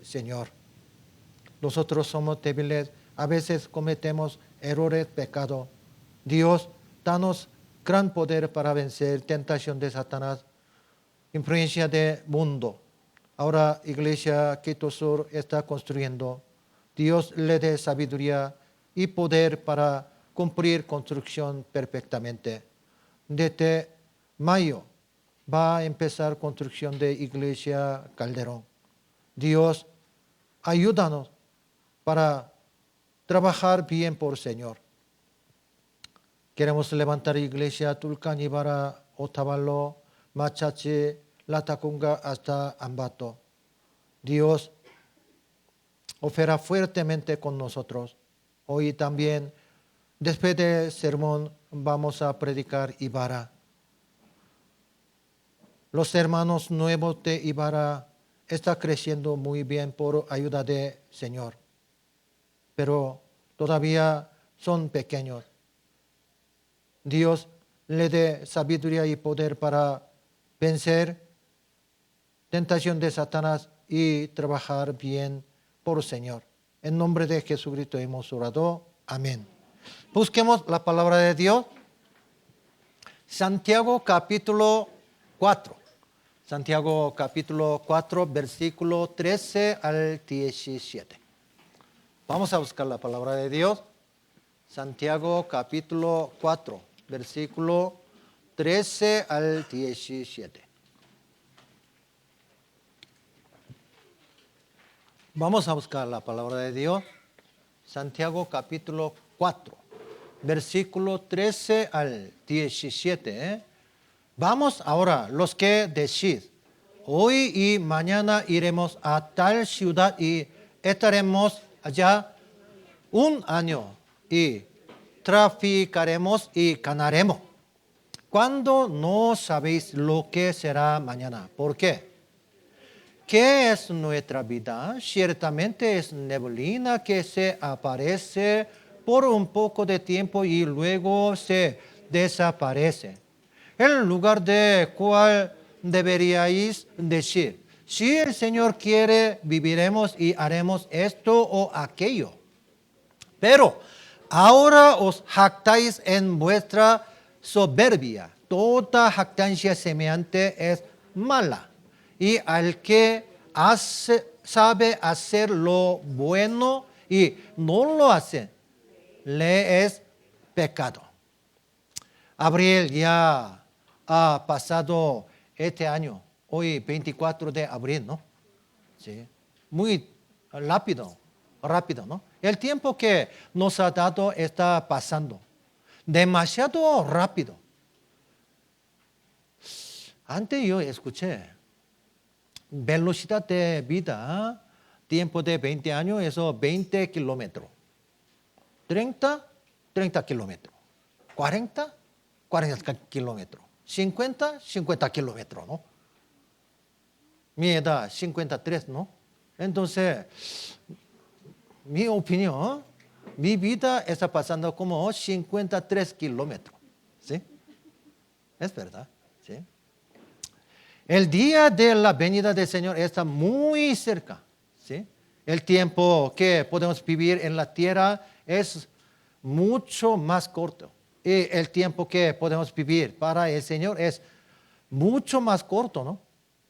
Señor. Nosotros somos débiles, a veces cometemos errores, pecado. Dios, danos gran poder para vencer tentación de Satanás, influencia del mundo. Ahora Iglesia Quito Sur está construyendo. Dios le dé sabiduría y poder para cumplir construcción perfectamente. Desde mayo va a empezar construcción de Iglesia Calderón. Dios, ayúdanos para trabajar bien por Señor. Queremos levantar Iglesia Tulcán, Ibarra, Otavalo, Machachi, Latacunga hasta Ambato. Dios, opera fuertemente con nosotros. Hoy también, después del sermón, vamos a predicar Ibarra. Los hermanos nuevos de Ibarra están creciendo muy bien por ayuda del Señor, pero todavía son pequeños. Dios le dé sabiduría y poder para vencer tentación de Satanás y trabajar bien por el Señor. En nombre de Jesucristo hemos orado. Amén. Busquemos la palabra de Dios. Santiago capítulo 4. Santiago capítulo 4, versículo 13 al 17. Vamos a buscar la palabra de Dios. Santiago capítulo 4, versículo 13 al 17. Vamos a buscar la palabra de Dios. Santiago capítulo 4, versículo 13 al 17. Vamos ahora, los que decís, hoy y mañana iremos a tal ciudad y estaremos allá un año y traficaremos y ganaremos. Cuando no sabéis lo que será mañana. ¿Por qué? ¿Qué es nuestra vida? Ciertamente es neblina que se aparece por un poco de tiempo y luego se desaparece. En lugar de cual deberíais decir, si el Señor quiere, viviremos y haremos esto o aquello. Pero ahora os jactáis en vuestra soberbia. Toda jactancia semejante es mala. Y al que sabe hacer lo bueno y no lo hace, le es pecado. Abril ya ha pasado este año, hoy 24 de abril, ¿no? Sí. Muy rápido, ¿no? El tiempo que nos ha dado está pasando demasiado rápido. Antes yo escuché velocidad de vida, tiempo de 20 años, eso 20 kilómetros. 30 kilómetros. 40 kilómetros. 50 kilómetros, ¿no? Mi edad, 53, ¿no? Entonces, mi opinión, mi vida está pasando como 53 kilómetros, ¿sí? Es verdad, ¿sí? El día de la venida del Señor está muy cerca, ¿sí? El tiempo que podemos vivir en la tierra es mucho más corto. Y el tiempo que podemos vivir para el Señor es mucho más corto, ¿no?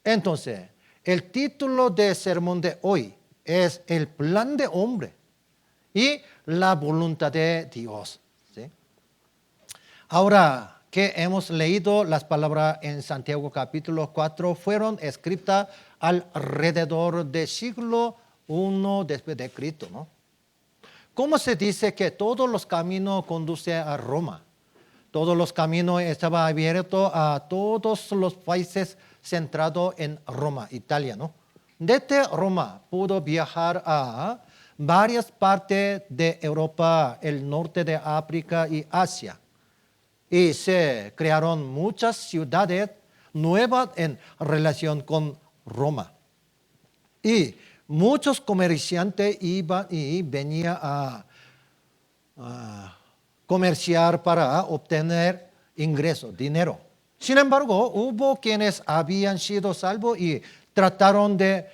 Entonces, el título del sermón de hoy es el plan de hombre y la voluntad de Dios, ¿sí? Ahora que hemos leído las palabras en Santiago capítulo 4, fueron escritas alrededor del siglo I después de Cristo, ¿no? ¿Cómo se dice que todos los caminos conducen a Roma? Todos los caminos estaban abiertos a todos los países centrados en Roma, Italia, ¿no? Desde Roma pudo viajar a varias partes de Europa, el norte de África y Asia. Y se crearon muchas ciudades nuevas en relación con Roma. Y muchos comerciantes iban y venían a comerciar para obtener ingresos, dinero. Sin embargo, hubo quienes habían sido salvos y trataron de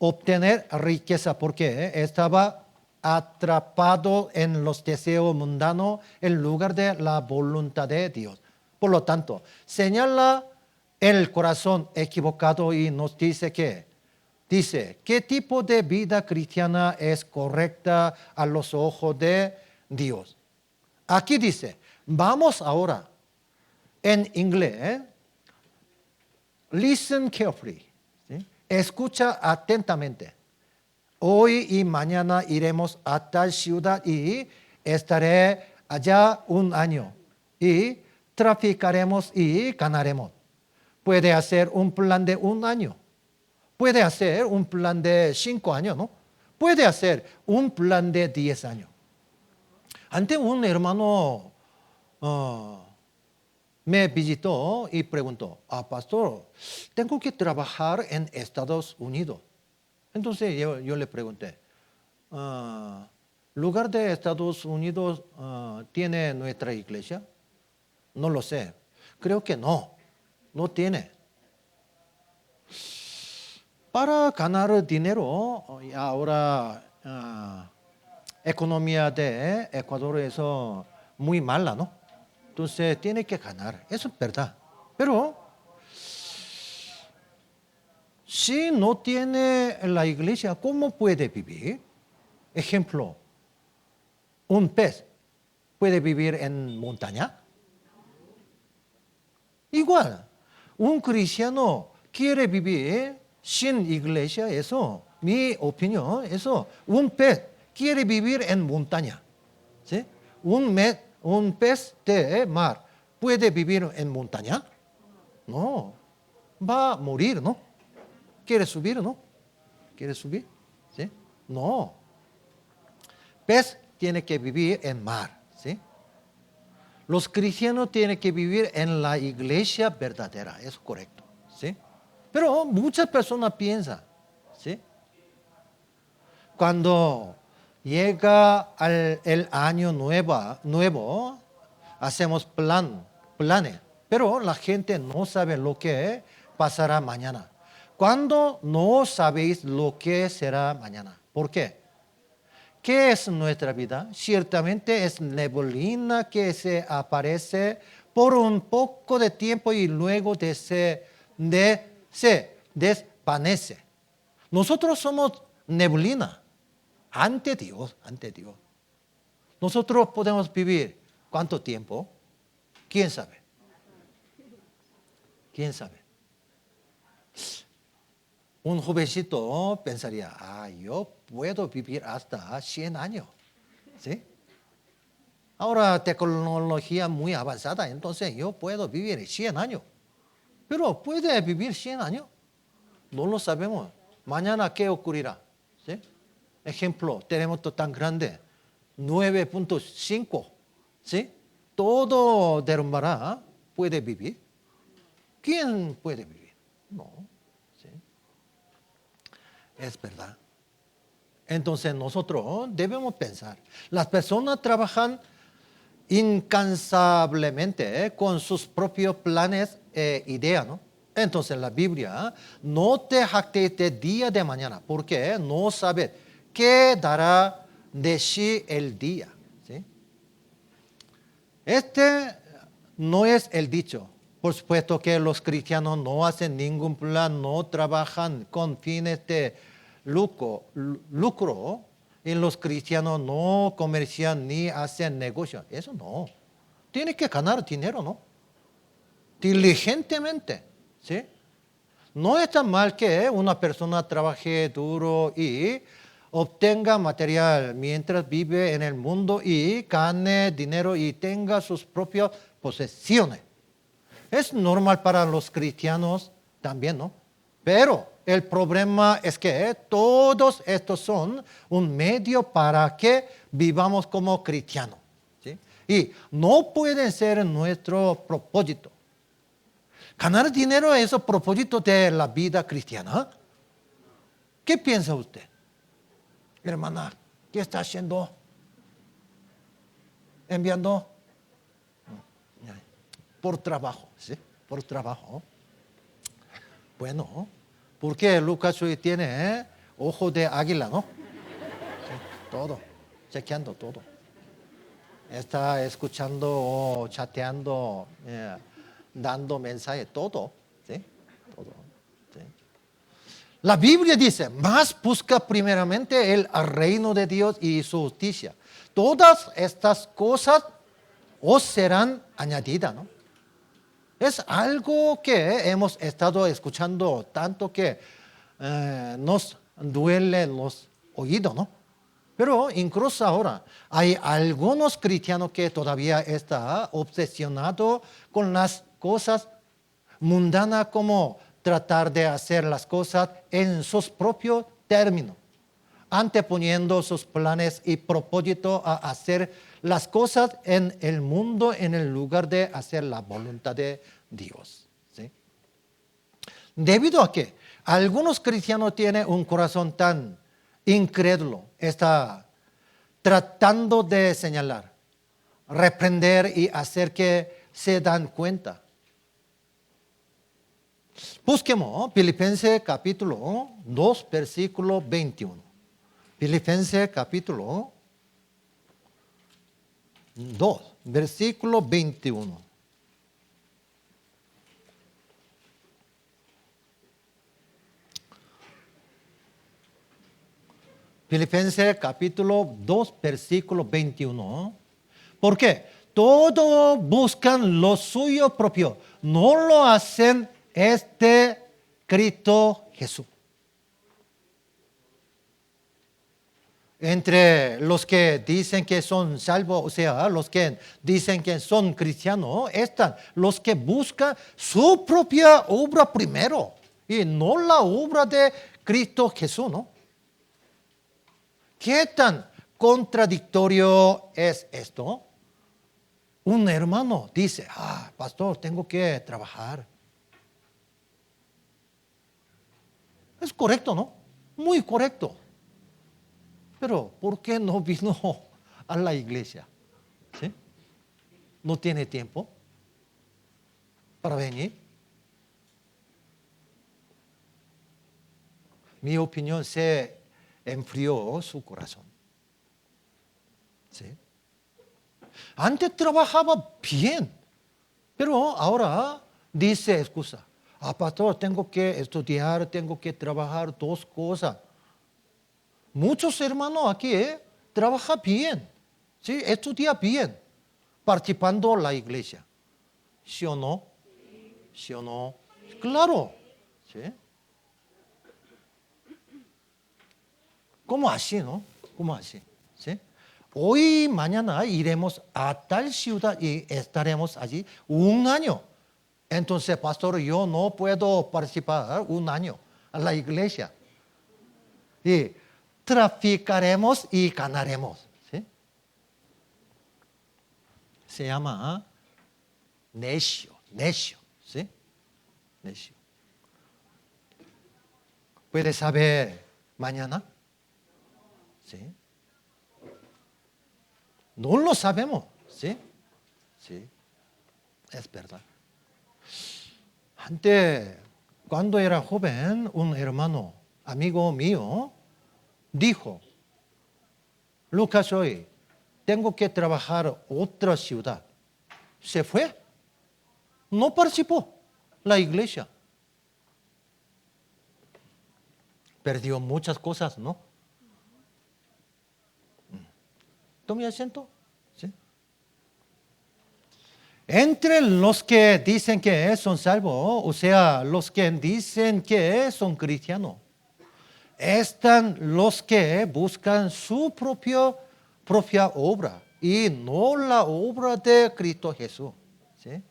obtener riqueza porque estaba atrapado en los deseos mundanos en lugar de la voluntad de Dios. Por lo tanto, señala el corazón equivocado y nos dice ¿qué tipo de vida cristiana es correcta a los ojos de Dios? Aquí dice, vamos ahora, en inglés, listen carefully, ¿sí? Escucha atentamente. Hoy y mañana iremos a tal ciudad y estaré allá un año y traficaremos y ganaremos. Puede hacer un plan de un año. Puede hacer un plan de 5 años, ¿no? Puede hacer un plan de 10 años. Antes un hermano me visitó y preguntó, pastor, tengo que trabajar en Estados Unidos. Entonces yo le pregunté, ¿lugar de Estados Unidos tiene nuestra iglesia? No lo sé. Creo que no tiene. Para ganar dinero, ahora economía de Ecuador es muy mala, ¿no? Entonces tiene que ganar, eso es verdad. Pero si no tiene la iglesia, ¿cómo puede vivir? Ejemplo, un pez puede vivir en montaña. Igual, un cristiano quiere vivir sin iglesia, eso, mi opinión, eso, un pez quiere vivir en montaña. ¿Sí? Un pez de mar puede vivir en montaña. No, va a morir, ¿no? ¿Quiere subir, no? ¿Quiere subir? ¿Sí? No. Pez tiene que vivir en mar, ¿sí? Los cristianos tienen que vivir en la iglesia verdadera, es correcto, ¿sí? Pero muchas personas piensan, ¿sí? Cuando llega el año nuevo, hacemos planes, pero la gente no sabe lo que pasará mañana. Cuando no sabéis lo que será mañana. ¿Por qué? ¿Qué es nuestra vida? Ciertamente es neblina que se aparece por un poco de tiempo y luego se desvanece. Nosotros somos neblina ante Dios. Nosotros podemos vivir ¿cuánto tiempo? ¿Quién sabe? Un jovencito pensaría, yo puedo vivir hasta 100 años, ¿sí? Ahora tecnología muy avanzada, entonces yo puedo vivir 100 años. Pero ¿puede vivir 100 años? No lo sabemos. Mañana, ¿qué ocurrirá? ¿Sí? Ejemplo, terremoto tan grande, 9.5, ¿sí? Todo derrumbará. ¿Puede vivir? ¿Quién puede vivir? No. Es verdad. Entonces nosotros debemos pensar. Las personas trabajan incansablemente con sus propios planes e ideas, ¿no? Entonces la Biblia no te jactes de día de mañana porque no sabes qué dará de sí el día, ¿sí? Este no es el dicho. Por supuesto que los cristianos no hacen ningún plan, no trabajan con fines de lucro, y los cristianos no comercian ni hacen negocio. Eso no. Tiene que ganar dinero, ¿no? Diligentemente, ¿sí? No está mal que una persona trabaje duro y obtenga material mientras vive en el mundo y gane dinero y tenga sus propias posesiones. Es normal para los cristianos también, ¿no? Pero el problema es que todos estos son un medio para que vivamos como cristianos, ¿sí? Y no pueden ser nuestro propósito. Ganar dinero es el propósito de la vida cristiana. ¿Qué piensa usted? Hermana, ¿qué está haciendo? Enviando por trabajo, ¿sí? Por trabajo. Bueno, porque Lucas hoy tiene ojo de águila, ¿no? Sí, todo, chequeando todo. Está escuchando o chateando, dando mensaje, todo, ¿sí? Todo, ¿sí? La Biblia dice, más busca primeramente el reino de Dios y su justicia. Todas estas cosas os serán añadidas, ¿no? Es algo que hemos estado escuchando tanto que nos duele los oídos, ¿no? Pero incluso ahora hay algunos cristianos que todavía están obsesionados con las cosas mundanas, como tratar de hacer las cosas en sus propios términos, anteponiendo sus planes y propósitos a hacer las cosas en el mundo en el lugar de hacer la voluntad de Dios, ¿sí? Debido a que algunos cristianos tienen un corazón tan incrédulo, está tratando de señalar, reprender y hacer que se dan cuenta. Busquemos Filipenses capítulo 2, versículo 21. Filipenses capítulo 2, versículo 21. Filipenses capítulo 2, versículo 21. ¿Por qué? Todos buscan lo suyo propio, no lo hacen Cristo Jesús. Entre los que dicen que son salvos, o sea, los que dicen que son cristianos, están los que buscan su propia obra primero y no la obra de Cristo Jesús, ¿no? ¿Qué tan contradictorio es esto? Un hermano dice, pastor, tengo que trabajar. Es correcto, ¿no? Muy correcto. Pero, ¿por qué no vino a la iglesia? ¿Sí? ¿No tiene tiempo para venir? Mi opinión, se enfrió su corazón. ¿Sí? Antes trabajaba bien, pero ahora dice excusa. Pastor, tengo que estudiar, tengo que trabajar, dos cosas. Muchos hermanos aquí trabajan bien, ¿sí? Estudian bien, participando en la iglesia. ¿Sí o no? ¿Sí o no? Claro. ¿Sí? ¿Cómo así, no? ¿Cómo así? ¿Sí? Hoy, mañana iremos a tal ciudad y estaremos allí un año. Entonces, pastor, yo no puedo participar un año a la iglesia. Y traficaremos y ganaremos. ¿Sí? Se llama necio. ¿Sí? Necio. ¿Puede saber mañana? ¿Sí? No lo sabemos. ¿Sí? Sí. Es verdad. Antes, cuando era joven, un hermano, amigo mío, dijo, Lucas, hoy tengo que trabajar otra ciudad. Se fue. No participó la iglesia. Perdió muchas cosas, ¿no? Tome asiento. ¿Sí? Entre los que dicen que son salvos, o sea, los que dicen que son cristianos, están los que buscan su propia obra y no la obra de Cristo Jesús. ¿Sí?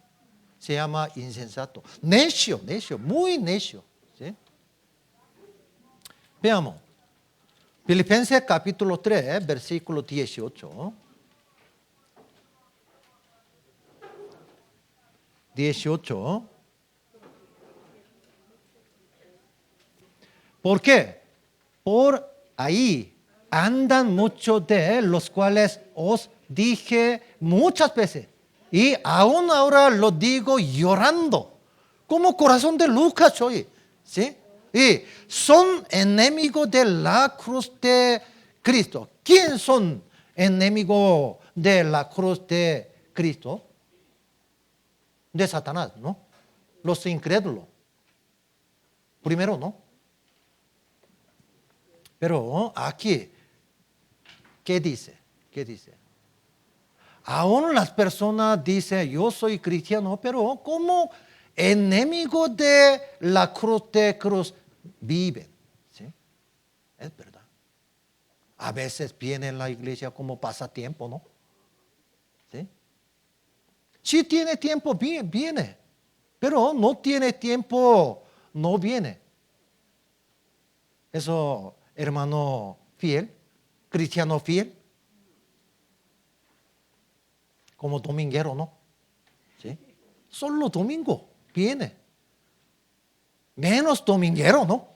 Se llama insensato. Necio, muy necio. ¿Sí? Veamos. Filipenses capítulo 3, versículo 18. 18. ¿Por qué? Por ahí andan muchos de los cuales os dije muchas veces, y aún ahora lo digo llorando, como corazón de Lucas hoy, ¿sí? Y son enemigos de la cruz de Cristo. ¿Quién son enemigos de la cruz de Cristo? De Satanás, ¿no? Los incrédulos. Primero, ¿no? Pero aquí, ¿qué dice? ¿Qué dice? Aún las personas dicen, yo soy cristiano, pero como enemigo de la cruz de cruz viven. ¿Sí? Es verdad. A veces viene a la iglesia como pasatiempo, ¿no? ¿Sí? Si tiene tiempo, viene. Pero no tiene tiempo, no viene. Eso, hermano fiel, cristiano fiel, como dominguero, ¿no? ¿Sí? Solo domingo viene. Menos dominguero, ¿no?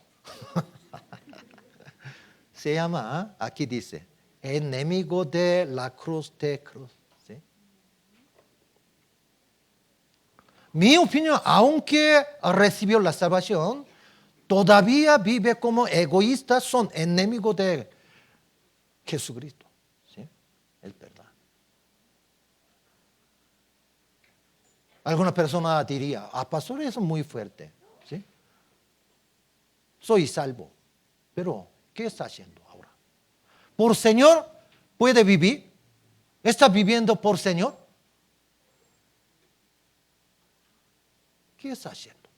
Se llama, aquí dice, enemigo de la cruz de cruz. ¿Sí? Mi opinión, aunque recibió la salvación, todavía vive como egoísta, son enemigos de Jesucristo. ¿Sí? Es verdad. Alguna persona diría, pastor, eso es muy fuerte. ¿Sí? Soy salvo. Pero, ¿qué está haciendo ahora? ¿Por Señor puede vivir? ¿Está viviendo por Señor? ¿Qué está haciendo?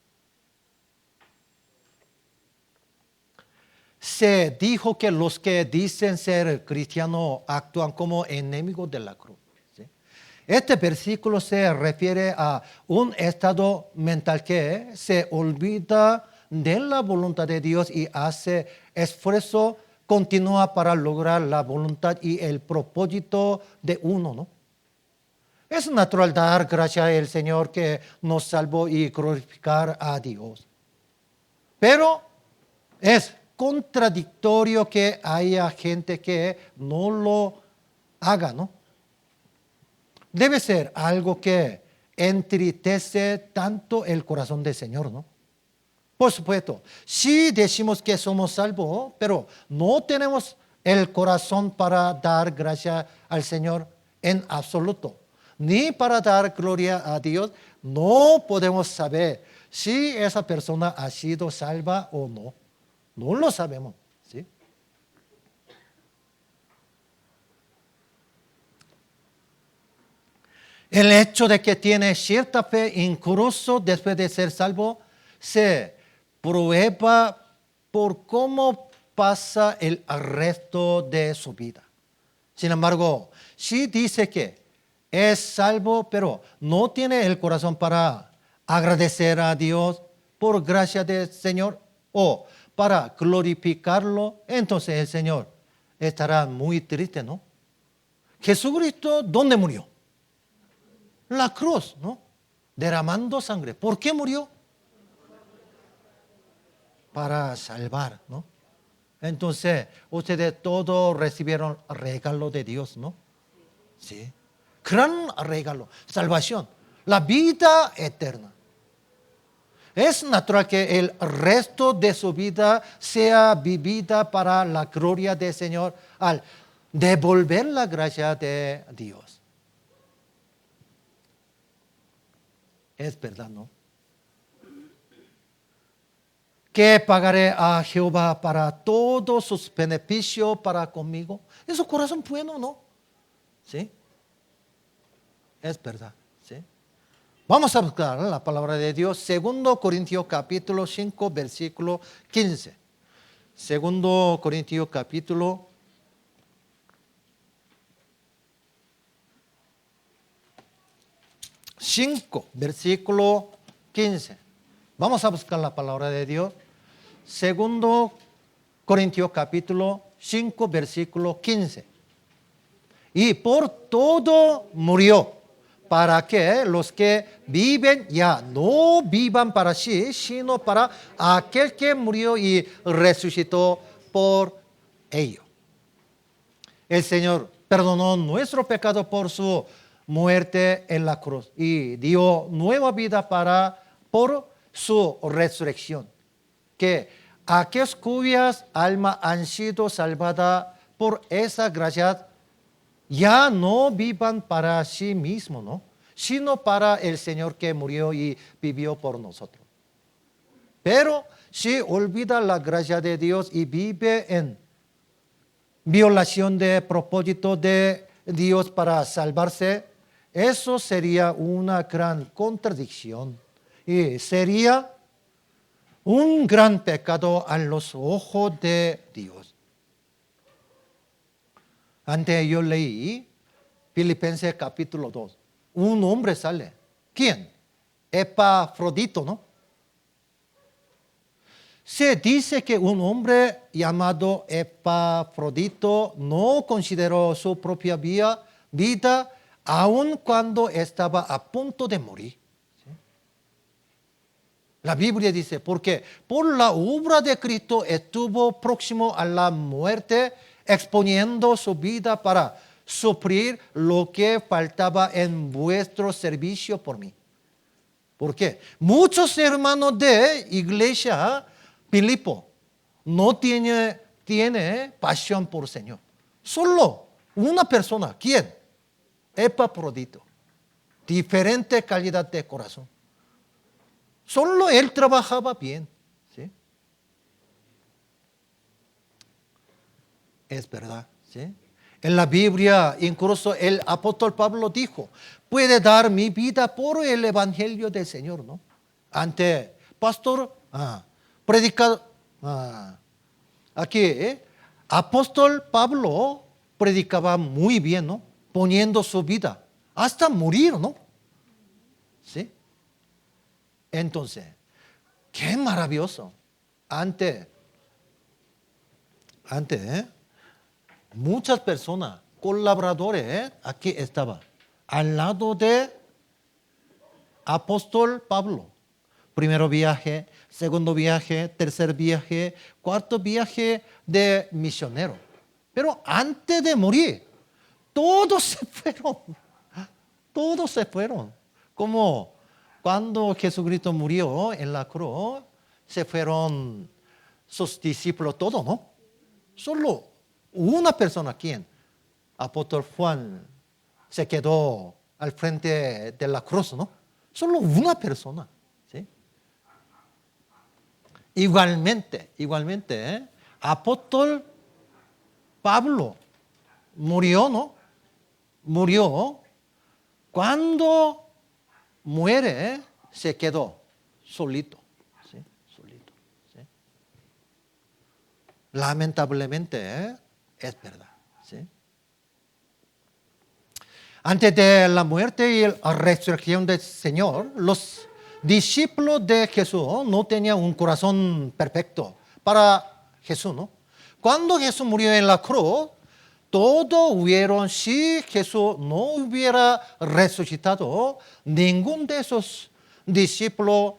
Se dijo que los que dicen ser cristianos actúan como enemigos de la cruz. ¿Sí? Este versículo se refiere a un estado mental que se olvida de la voluntad de Dios y hace esfuerzo continúa para lograr la voluntad y el propósito de uno, ¿no? Es natural dar gracias al Señor que nos salvó y glorificar a Dios. Pero es contradictorio que haya gente que no lo haga, ¿no? Debe ser algo que entristece tanto el corazón del Señor, ¿no? Por supuesto, sí decimos que somos salvos, pero no tenemos el corazón para dar gracias al Señor en absoluto, ni para dar gloria a Dios. No podemos saber si esa persona ha sido salva o no. No lo sabemos, ¿sí? El hecho de que tiene cierta fe, incluso después de ser salvo, se prueba por cómo pasa el resto de su vida. Sin embargo, si dice que es salvo, pero no tiene el corazón para agradecer a Dios por gracia del Señor o para glorificarlo, entonces el Señor estará muy triste, ¿no? Jesucristo, ¿dónde murió? La cruz, ¿no? Derramando sangre. ¿Por qué murió? Para salvar, ¿no? Entonces, ustedes todos recibieron regalo de Dios, ¿no? Sí. Gran regalo, salvación, la vida eterna. Es natural que el resto de su vida sea vivida para la gloria del Señor al devolver la gracia de Dios. Es verdad, ¿no? Que pagaré a Jehová para todos sus beneficios para conmigo. Es un corazón bueno, ¿no? ¿Sí? Es verdad, ¿sí? Vamos a buscar la palabra de Dios, 2 Corintios capítulo 5, versículo 15. 2 Corintios capítulo 5, versículo 15. Vamos a buscar la palabra de Dios. 2 Corintios capítulo 5, versículo 15. Y por todo murió, para que los que viven ya no vivan para sí, sino para aquel que murió y resucitó por ellos. El Señor perdonó nuestro pecado por su muerte en la cruz y dio nueva vida por su resurrección, que aquellos cuyas almas han sido salvadas por esa gracia, ya no vivan para sí mismos, ¿no? Sino para el Señor que murió y vivió por nosotros. Pero si olvida la gracia de Dios y vive en violación de propósito de Dios para salvarse, eso sería una gran contradicción y sería un gran pecado a los ojos de Dios. Antes yo leí Filipenses capítulo 2. Un hombre sale. ¿Quién? Epafrodito, ¿no? Se dice que un hombre llamado Epafrodito no consideró su propia vida aun cuando estaba a punto de morir. ¿Sí? La Biblia dice, porque por la obra de Cristo estuvo próximo a la muerte, exponiendo su vida para suplir lo que faltaba en vuestro servicio por mí. ¿Por qué? Muchos hermanos de iglesia Filipo no tiene pasión por el Señor. Solo una persona. ¿Quién? Epafrodito. Diferente calidad de corazón. Solo él trabajaba bien. ¿Sí? Es verdad. ¿Sí? En la Biblia, incluso el apóstol Pablo dijo, puede dar mi vida por el evangelio del Señor, ¿no? Ante pastor, predicador, aquí, apóstol Pablo predicaba muy bien, ¿no? Poniendo su vida hasta morir, ¿no? ¿Sí? Entonces, qué maravilloso. Antes, muchas personas, colaboradores, aquí estaban, al lado de apóstol Pablo. Primero viaje, segundo viaje, tercer viaje, cuarto viaje de misionero. Pero antes de morir, todos se fueron. Todos se fueron. Como cuando Jesucristo murió en la cruz, se fueron sus discípulos todos, ¿no? Solo una persona, ¿quién? Apóstol Juan se quedó al frente de la cruz, ¿no? Solo una persona, ¿sí? Igualmente, apóstol Pablo murió, ¿no? Murió. Cuando muere, se quedó solito, ¿sí? Solito, ¿sí? Lamentablemente, es verdad, ¿sí? Antes de la muerte y la resurrección del Señor, los discípulos de Jesús no tenían un corazón perfecto para Jesús, ¿no? Cuando Jesús murió en la cruz, todos hubieron, si Jesús no hubiera resucitado, ningún de esos discípulos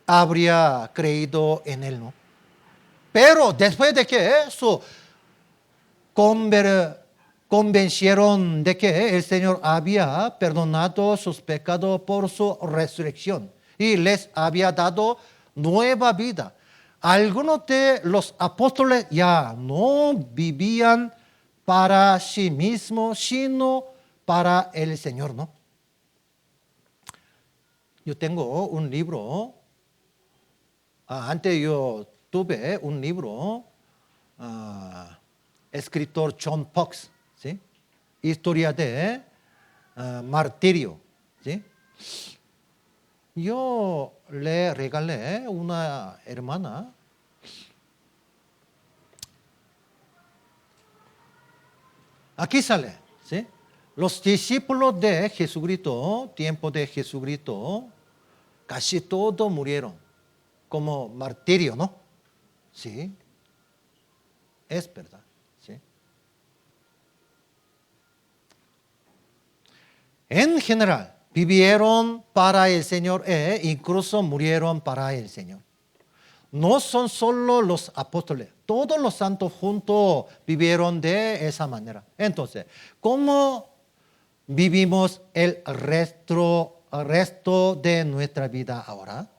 habría creído en él, ¿no? Pero después de que su convencieron de que el Señor había perdonado sus pecados por su resurrección y les había dado nueva vida. Algunos de los apóstoles ya no vivían para sí mismos, sino para el Señor, ¿no? Yo tengo un libro, antes yo tuve un libro, escritor John Fox, ¿sí? Historia de martirio, ¿sí? Yo le regalé a una hermana. Aquí sale, ¿sí? Los discípulos de Jesucristo, tiempo de Jesucristo, casi todos murieron como martirio, ¿no? Sí, es verdad, ¿sí? En general, vivieron para el Señor e incluso murieron para el Señor. No son solo los apóstoles, todos los santos juntos vivieron de esa manera. Entonces, ¿cómo vivimos el resto de nuestra vida ahora?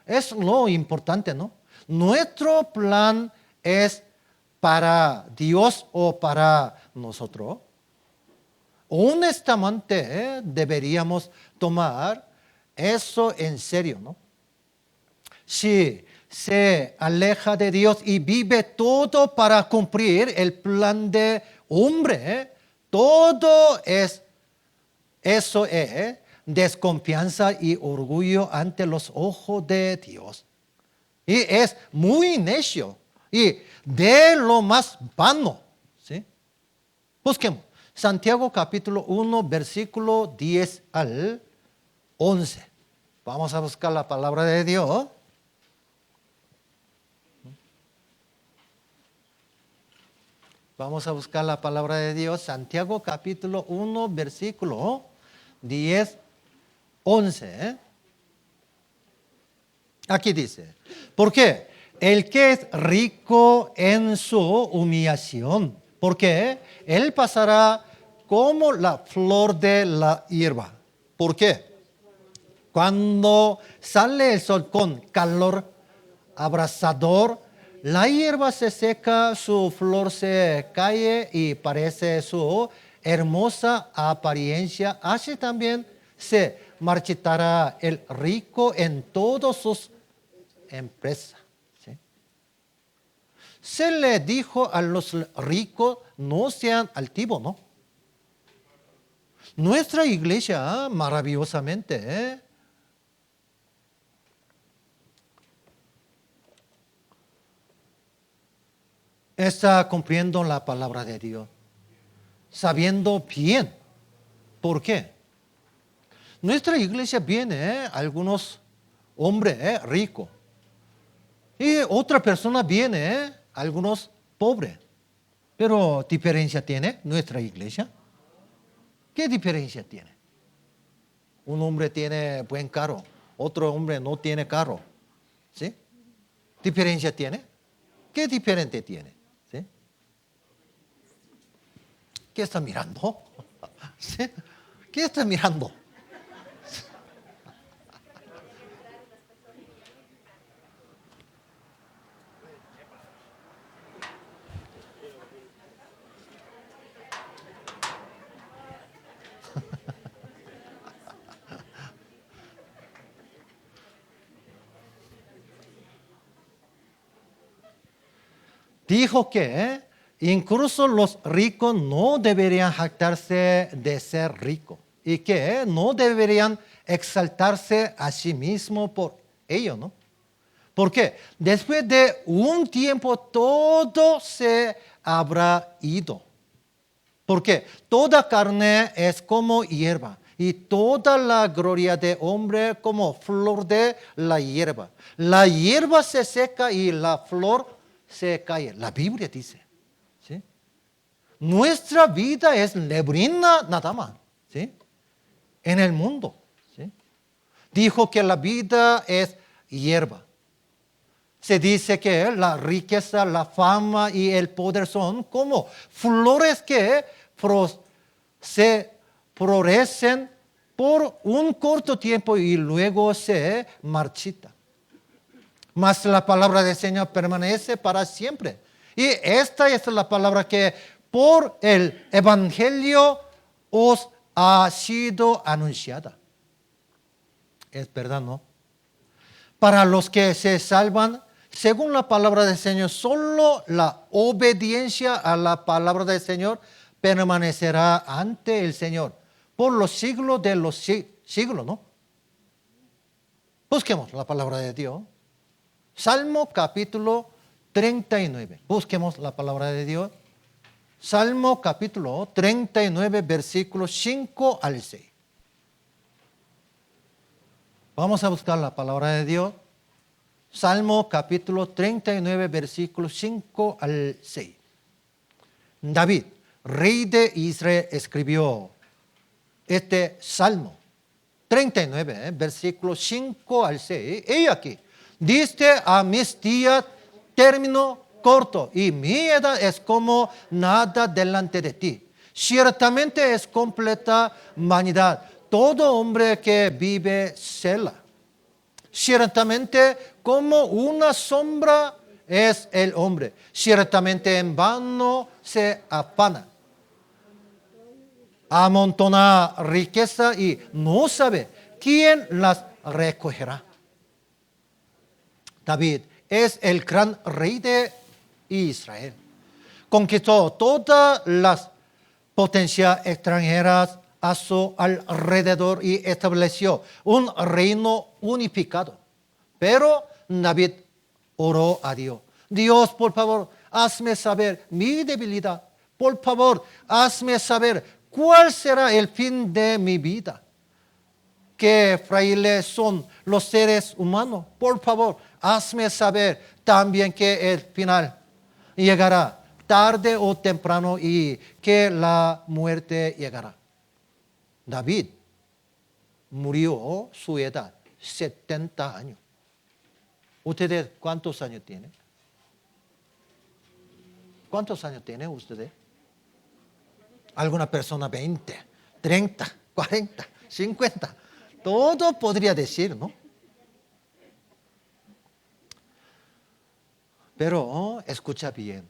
Es lo importante, ¿no? ¿nuestro plan es para Dios o para nosotros? Honestamente, deberíamos tomar eso en serio, ¿no? Si se aleja de Dios y vive todo para cumplir el plan de hombre, eso es desconfianza y orgullo ante los ojos de Dios. Y es muy necio y de lo más vano, ¿sí? Busquemos Santiago capítulo 1, versículo 10 al 11. Vamos a buscar la palabra de Dios. Vamos a buscar la palabra de Dios. Santiago capítulo 1, versículo 10, 11. Aquí dice, porque el que es rico en su humillación, porque él pasará como la flor de la hierba. ¿Por qué? Cuando sale el sol con calor abrasador, la hierba se seca, su flor se cae y parece su hermosa apariencia. Así también se marchitará el rico en todas sus empresas. ¿Sí? Se le dijo a los ricos, no sean altivos, ¿no? Nuestra iglesia, maravillosamente, está cumpliendo la palabra de Dios, sabiendo bien. ¿Por qué? Nuestra iglesia viene algunos hombres ricos y otra persona viene algunos pobres. Pero ¿diferencia tiene nuestra iglesia? ¿Qué diferencia tiene? Un hombre tiene buen carro, otro hombre no tiene carro. ¿Sí? ¿Diferencia tiene? ¿Qué diferente tiene? ¿Sí? ¿Qué está mirando? ¿Sí? ¿Qué está mirando? Dijo que incluso los ricos no deberían jactarse de ser ricos y que no deberían exaltarse a sí mismos por ello, ¿no? Porque después de un tiempo todo se habrá ido. Porque toda carne es como hierba y toda la gloria de hombre como flor de la hierba. La hierba se seca y la flor se cae. La Biblia dice. ¿Sí? Nuestra vida es neblina nada más. ¿Sí? En el mundo. ¿Sí? Dijo que la vida es hierba. Se dice que la riqueza, la fama y el poder son como flores que se florecen por un corto tiempo y luego se marchitan. Mas la palabra del Señor permanece para siempre. Y esta es la palabra que por el Evangelio os ha sido anunciada. Es verdad, ¿no? Para los que se salvan, según la palabra del Señor, solo la obediencia a la palabra del Señor permanecerá ante el Señor por los siglos de los siglos, ¿no? Busquemos la palabra de Dios. Salmo capítulo 39. Busquemos la palabra de Dios. Salmo capítulo 39, versículos 5 al 6. Vamos a buscar la palabra de Dios. Salmo capítulo 39, versículos 5 al 6. David, rey de Israel, escribió este Salmo 39, versículos 5 al 6. He aquí, diste a mis días término corto y mi edad es como nada delante de ti. Ciertamente es completa vanidad todo hombre que vive cela. Ciertamente Como una sombra es el hombre. Ciertamente en vano se afana. Amontona riqueza y no sabe quién las recogerá. David es el gran rey de Israel. Conquistó todas las potencias extranjeras a su alrededor y estableció un reino unificado. Pero David oró a Dios. Dios, por favor, hazme saber mi debilidad. Por favor, hazme saber cuál será el fin de mi vida. Qué frailes son los seres humanos. Por favor, hazme saber también que el final llegará tarde o temprano y que la muerte llegará. David murió a su edad, 70 años. ¿Ustedes cuántos años tienen? ¿Cuántos años tienen ustedes? Alguna persona 20, 30, 40, 50. Todo podría decir, ¿no? Pero escucha bien.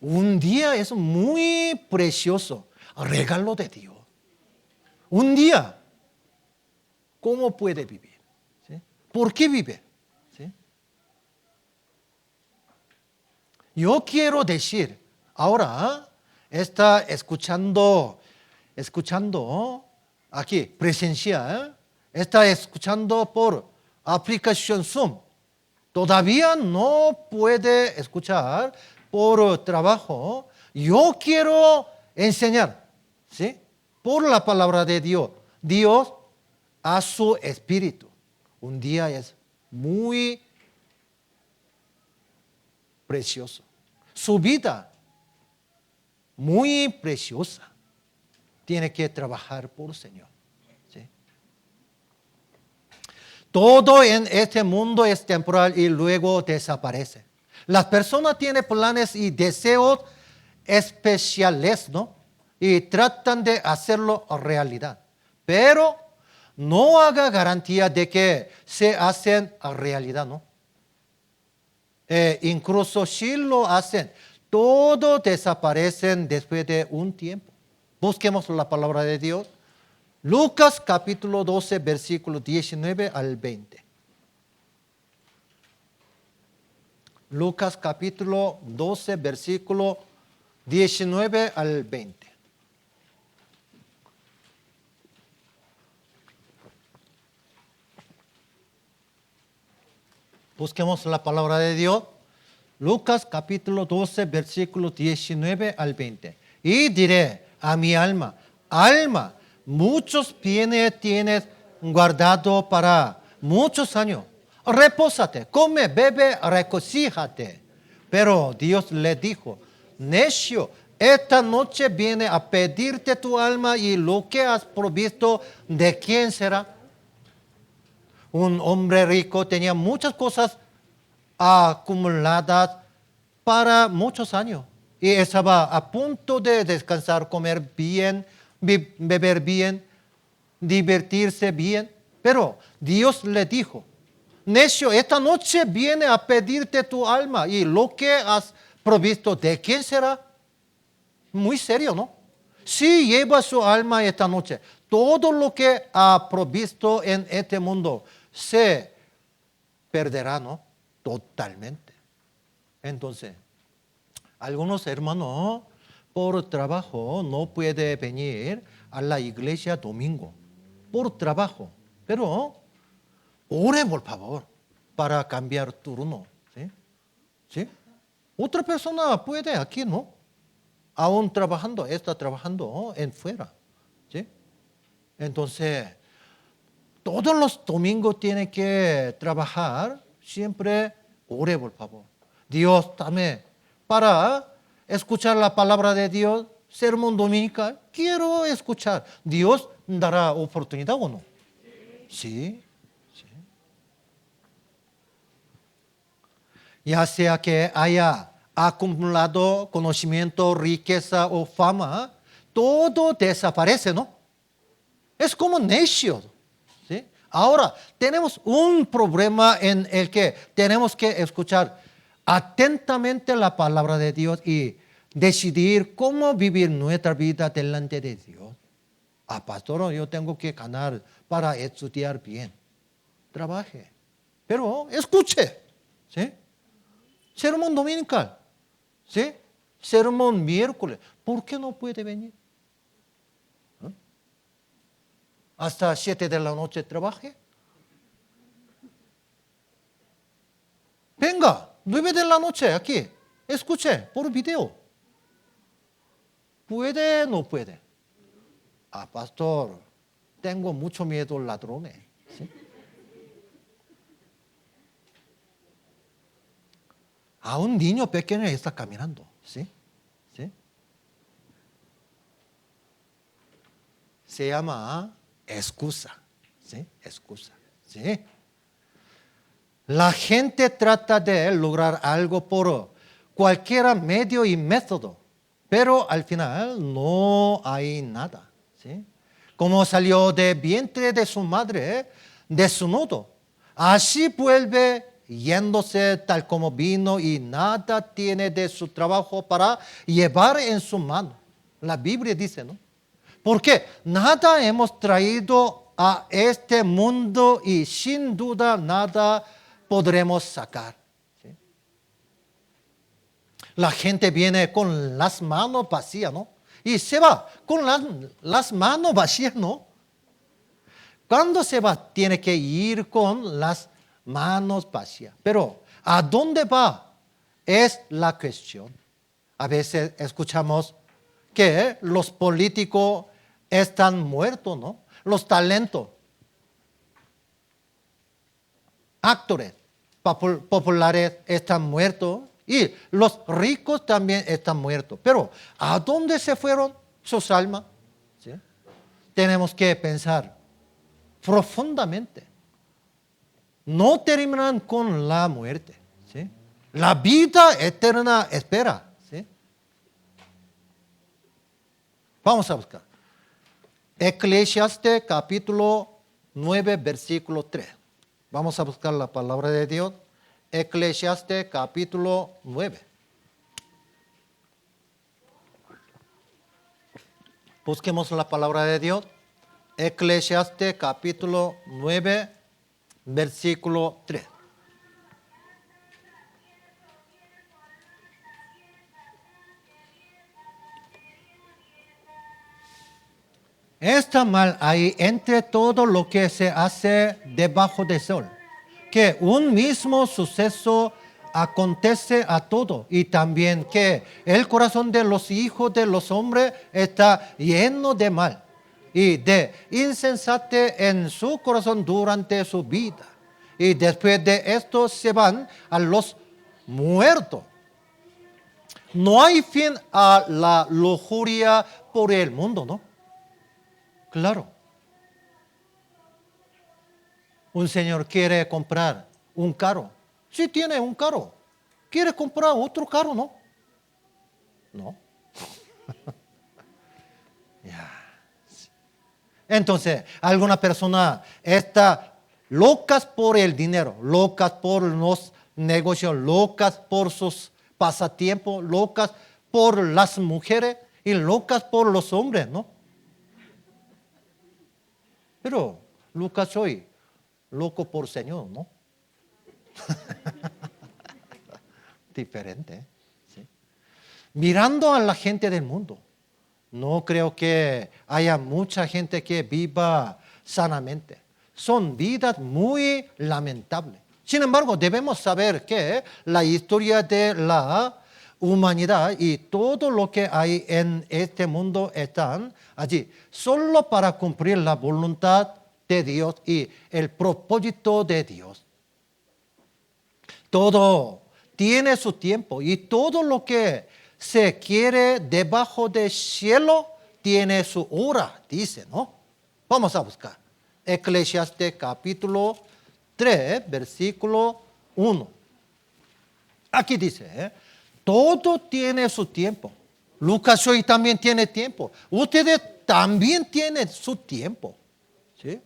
Un día es muy precioso, regalo de Dios. Un día, ¿cómo puede vivir? ¿Sí? ¿Por qué vive? ¿Sí? Yo quiero decir, ahora está escuchando aquí, presencia, está escuchando por aplicación Zoom. Todavía no puede escuchar por trabajo. Yo quiero enseñar, ¿sí? Por la palabra de Dios. Dios a su espíritu. Un día es muy precioso. Su vida, muy preciosa. Tiene que trabajar por el Señor. ¿Sí? Todo en este mundo es temporal y luego desaparece. Las personas tienen planes y deseos especiales, ¿no? Y tratan de hacerlo realidad. Pero no haga garantía de que se hacen realidad, ¿no? Incluso si lo hacen, todo desaparecen después de un tiempo. Busquemos la palabra de Dios. Lucas capítulo 12, versículo 19 al 20. Lucas capítulo 12, versículo 19 al 20. Busquemos la palabra de Dios. Lucas capítulo 12, versículo 19 al 20. Y diré a mi alma, alma, muchos bienes tienes guardado para muchos años. Repósate, come, bebe, regocíjate. Pero Dios le dijo, necio, esta noche viene a pedirte tu alma y lo que has provisto, ¿de quién será? Un hombre rico tenía muchas cosas acumuladas para muchos años y estaba a punto de descansar, comer bien, beber bien, divertirse bien. Pero Dios le dijo, necio, esta noche viene a pedirte tu alma y lo que has provisto, ¿de quién será? Muy serio, ¿no? Si lleva su alma esta noche, todo lo que ha provisto en este mundo se perderá, ¿no? Totalmente. Entonces, algunos hermanos por trabajo no pueden venir a la iglesia domingo. Por trabajo. Pero ore por favor para cambiar turno. ¿Sí? ¿Sí? Otra persona puede aquí, ¿no? Aún trabajando, está trabajando en fuera. ¿Sí? Entonces, todos los domingos tiene que trabajar. Siempre ore, por favor. Dios, dame para escuchar la palabra de Dios, sermón dominical. Quiero escuchar. Dios dará oportunidad o no. Sí. Sí. Ya sea que haya acumulado conocimiento, riqueza o fama, todo desaparece, ¿no? Es como necio. ¿Sí? Ahora, tenemos un problema en el que tenemos que escuchar atentamente la palabra de Dios y decidir cómo vivir nuestra vida delante de Dios. Pastor, yo tengo que ganar para estudiar bien. Trabaje. Pero escuche. ¿Sí? Sermón dominical. ¿Sí? Sermón miércoles. ¿Por qué no puede venir? Hasta 7 de la noche trabaje. Venga, 9 de la noche aquí. Escuche por video. ¿Puede? No puede. Pastor, tengo mucho miedo a los ladrones. ¿Sí? A un niño pequeño está caminando. ¿Sí? ¿Sí? Se llama excusa. ¿Sí? Excusa. ¿Sí? La gente trata de lograr algo por cualquier medio y método, pero al final no hay nada. ¿Sí? Como salió de vientre de su madre, desnudo, así vuelve yéndose tal como vino y nada tiene de su trabajo para llevar en su mano. La Biblia dice, ¿no? Porque nada hemos traído a este mundo y sin duda nada podremos sacar. ¿Sí? La gente viene con las manos vacías, ¿no? Y se va con las manos vacías, ¿no? Cuando se va, tiene que ir con las manos vacías. Pero, ¿a dónde va? Es la cuestión. A veces escuchamos que los políticos están muertos, ¿no? Los talentos, actores populares están muertos y los ricos también están muertos. Pero, ¿a dónde se fueron sus almas? ¿Sí? Tenemos que pensar profundamente. No terminan con la muerte. ¿Sí? La vida eterna espera. ¿Sí? Vamos a buscar. Eclesiastés capítulo 9, versículo 3. Vamos a buscar la palabra de Dios. Eclesiastés capítulo 9. Busquemos la palabra de Dios. Eclesiastés capítulo 9, versículo 3. Está mal ahí entre todo lo que se hace debajo del sol, que un mismo suceso acontece a todo, y también que el corazón de los hijos de los hombres está lleno de mal y de insensate en su corazón durante su vida, y después de esto se van a los muertos. No hay fin a la lujuria por el mundo, ¿no? Claro. Un señor quiere comprar un carro. Sí tiene un carro. ¿Quiere comprar otro carro? No. No. Ya. Entonces, alguna persona está locas por el dinero, locas por los negocios, locas por sus pasatiempos, locas por las mujeres y locas por los hombres, ¿no? Pero Lucas soy loco por Señor, ¿no? Diferente. ¿Sí? Mirando a la gente del mundo, no creo que haya mucha gente que viva sanamente. Son vidas muy lamentables. Sin embargo, debemos saber que la historia de la humanidad y todo lo que hay en este mundo están allí solo para cumplir la voluntad de Dios y el propósito de Dios. Todo tiene su tiempo y todo lo que se quiere debajo del cielo tiene su hora, dice, ¿no? Vamos a buscar. Eclesiastés capítulo 3, versículo 1. Aquí dice, todo tiene su tiempo. Lucas hoy también tiene tiempo. Ustedes también tienen su tiempo. ¿Sí?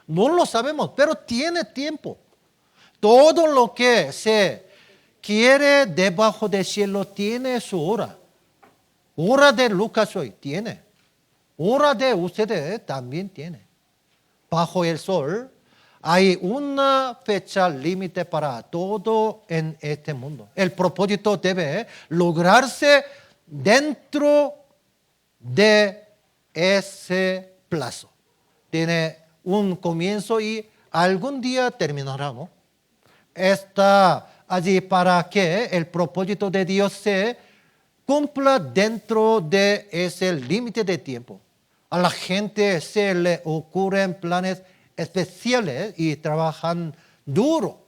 No lo sabemos, pero tiene tiempo. Todo lo que se quiere debajo del cielo tiene su hora. Hora de Lucas hoy tiene. Hora de ustedes también tiene. Bajo el sol hay una fecha límite para todo en este mundo. El propósito debe lograrse dentro de ese plazo. Tiene un comienzo y algún día terminará, ¿no? Está allí para que el propósito de Dios se cumpla dentro de ese límite de tiempo. A la gente se le ocurren planes especiales y trabajan duro,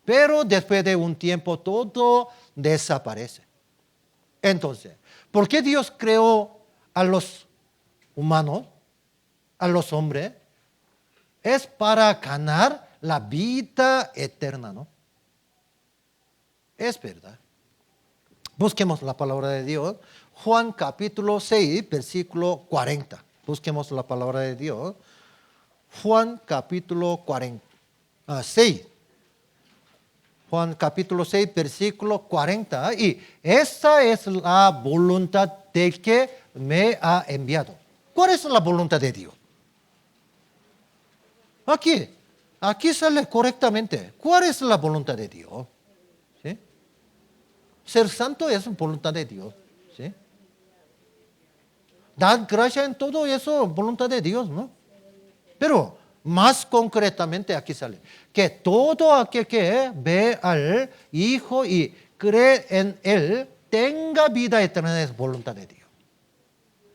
pero después de un tiempo todo desaparece. Entonces, ¿por qué Dios creó a los humanos, a los hombres? Es para ganar la vida eterna, ¿no? Es verdad. Busquemos la palabra de Dios. Juan capítulo 6, versículo 40. Busquemos la palabra de Dios. Juan capítulo 6. Juan capítulo 6, versículo 40. Y esa es la voluntad del que me ha enviado. ¿Cuál es la voluntad de Dios? Aquí sale correctamente. ¿Cuál es la voluntad de Dios? ¿Sí? Ser santo es voluntad de Dios. ¿Sí? Dar gracia en todo eso, voluntad de Dios, ¿no? Pero más concretamente aquí sale que todo aquel que ve al Hijo y cree en Él tenga vida eterna es voluntad de Dios.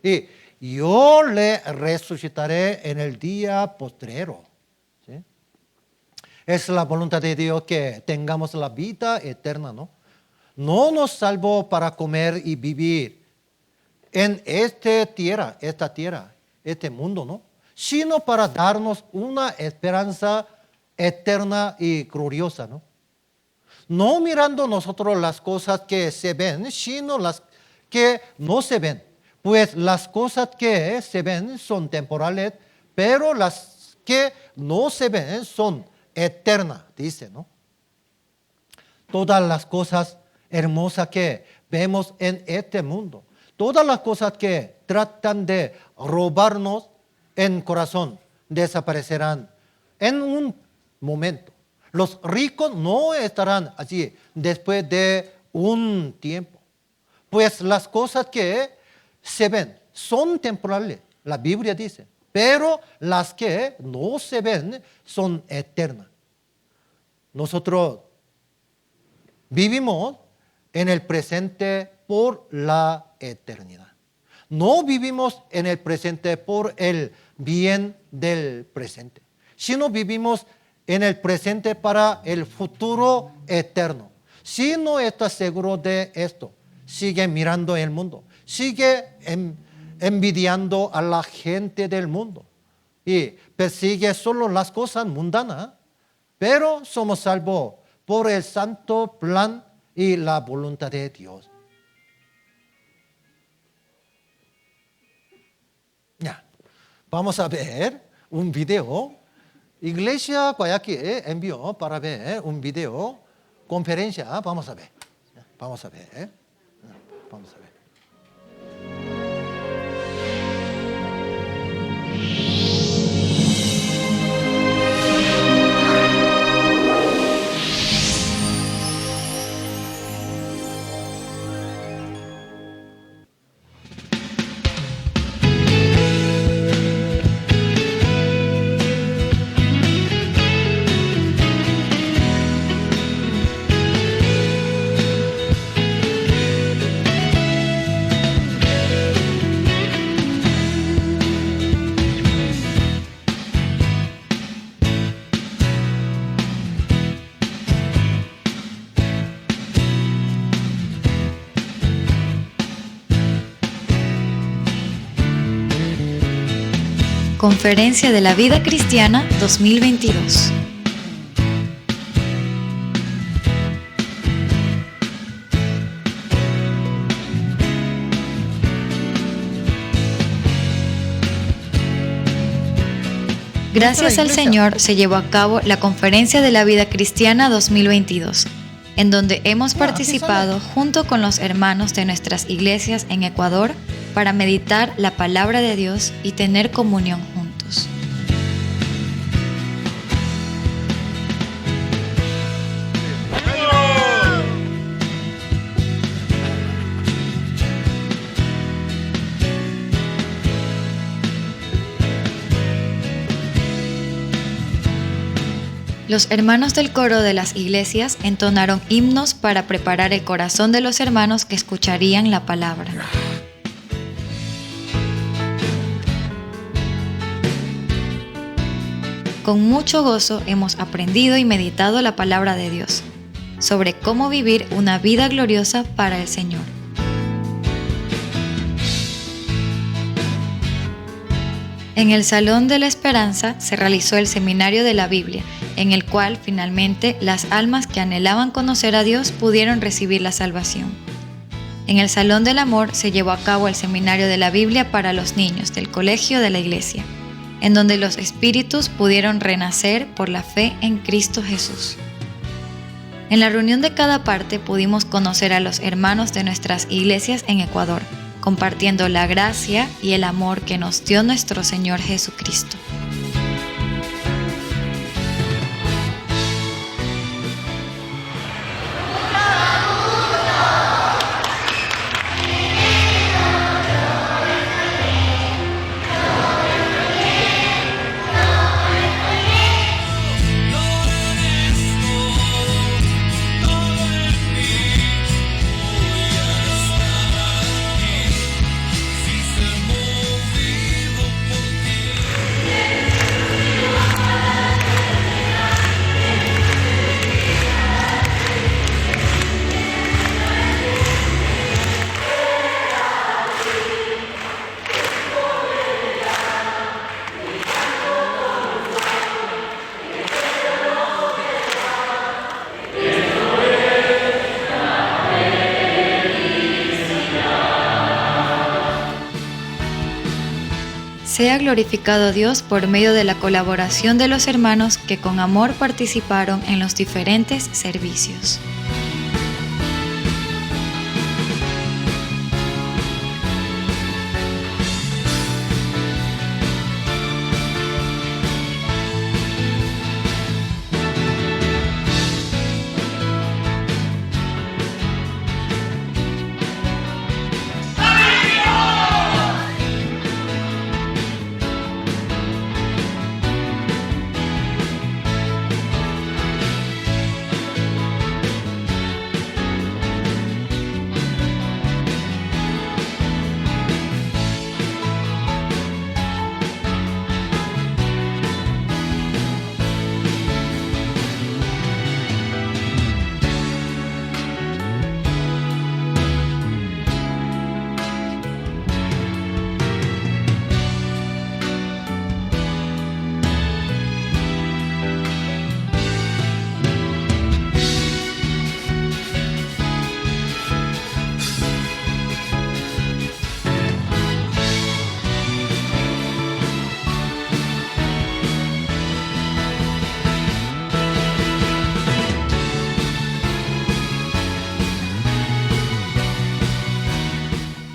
Y yo le resucitaré en el día postrero. ¿Sí? Es la voluntad de Dios que tengamos la vida eterna, ¿no? No nos salvó para comer y vivir en esta tierra, este mundo, ¿no? Sino para darnos una esperanza eterna y gloriosa, ¿no? No mirando nosotros las cosas que se ven, sino las que no se ven. Pues las cosas que se ven son temporales, pero las que no se ven son eternas, dice, ¿no? Todas las cosas hermosas que vemos en este mundo, todas las cosas que tratan de robarnos en corazón, desaparecerán en un momento. Los ricos no estarán allí después de un tiempo. Pues las cosas que se ven son temporales, la Biblia dice, pero las que no se ven son eternas. Nosotros vivimos en el presente por la eternidad. No vivimos en el presente por el bien del presente, sino vivimos en el presente para el futuro eterno. Si no estás seguro de esto, sigue mirando el mundo, sigue envidiando a la gente del mundo y persigue solo las cosas mundanas, pero somos salvos por el santo plan y la voluntad de Dios. Ya, vamos a ver un video. Iglesia Guayaquil envió para ver un video conferencia. Vamos a ver. Vamos a ver. Vamos a ver. Conferencia de la Vida Cristiana 2022. Gracias al Señor se llevó a cabo la Conferencia de la Vida Cristiana 2022, en donde hemos participado junto con los hermanos de nuestras iglesias en Ecuador para meditar la palabra de Dios y tener comunión juntos. Los hermanos del coro de las iglesias entonaron himnos para preparar el corazón de los hermanos que escucharían la palabra. Con mucho gozo hemos aprendido y meditado la palabra de Dios, sobre cómo vivir una vida gloriosa para el Señor. En el Salón de la Esperanza se realizó el Seminario de la Biblia, en el cual finalmente las almas que anhelaban conocer a Dios pudieron recibir la salvación. En el Salón del Amor se llevó a cabo el Seminario de la Biblia para los niños del Colegio de la Iglesia, en donde los espíritus pudieron renacer por la fe en Cristo Jesús. En la reunión de cada parte pudimos conocer a los hermanos de nuestras iglesias en Ecuador, compartiendo la gracia y el amor que nos dio nuestro Señor Jesucristo. Sea glorificado Dios por medio de la colaboración de los hermanos que con amor participaron en los diferentes servicios.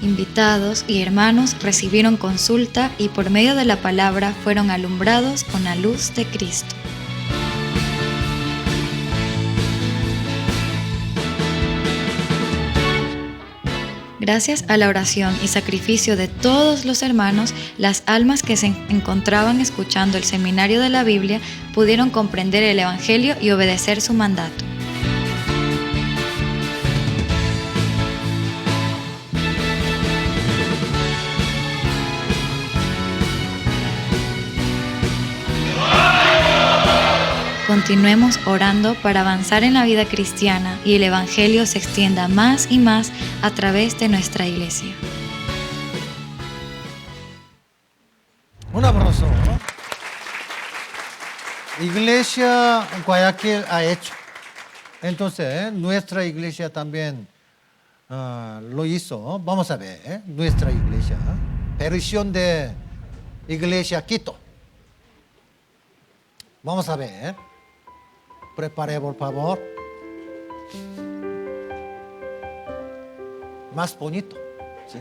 Invitados y hermanos recibieron consulta y por medio de la palabra fueron alumbrados con la luz de Cristo. Gracias a la oración y sacrificio de todos los hermanos, las almas que se encontraban escuchando el seminario de la Biblia pudieron comprender el Evangelio y obedecer su mandato. Continuemos orando para avanzar en la vida cristiana y el Evangelio se extienda más y más a través de nuestra iglesia. Un abrazo. Iglesia Guayaquil ha hecho. Entonces, nuestra iglesia también lo hizo. Vamos a ver, nuestra iglesia. Versión de Iglesia Quito. Vamos a ver. Prepare, por favor. Más bonito. ¿Sí?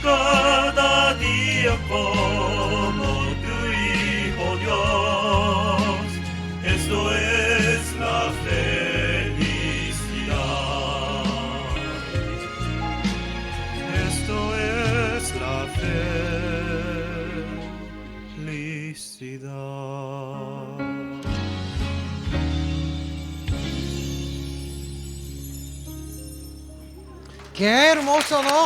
cada día como tu Hijo Dios. Esto es Qué hermoso, ¿no?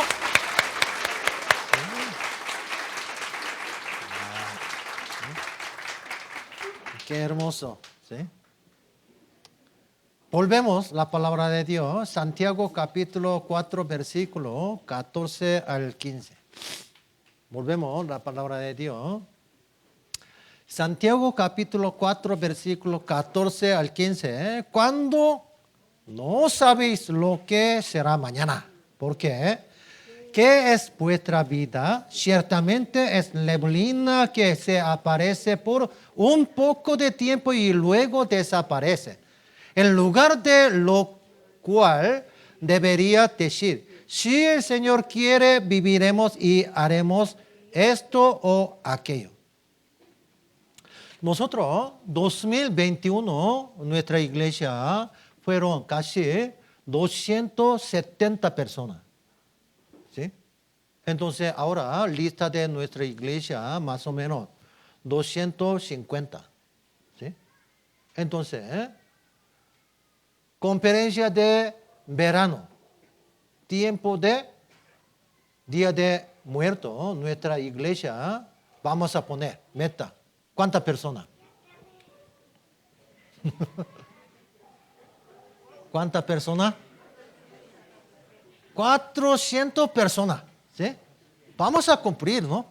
Qué hermoso, ¿sí? Volvemos la palabra de Dios, Santiago capítulo 4, versículo 14 al 15. Volvemos la palabra de Dios. Santiago capítulo 4, versículo 14 al 15. Cuando no sabéis lo que será mañana. ¿Por qué? ¿Qué es vuestra vida? Ciertamente es neblina que se aparece por un poco de tiempo y luego desaparece. En lugar de lo cual debería decir, si el Señor quiere, viviremos y haremos esto o aquello. Nosotros, 2021, nuestra iglesia fueron casi 270 personas. ¿Sí? Entonces, ahora, lista de nuestra iglesia, más o menos 250. ¿Sí? Entonces, conferencia de verano, tiempo de Día de Muerto, nuestra iglesia, vamos a poner meta. ¿Cuántas personas? ¿Cuántas personas? 400 personas. ¿Sí? Vamos a cumplir, ¿no?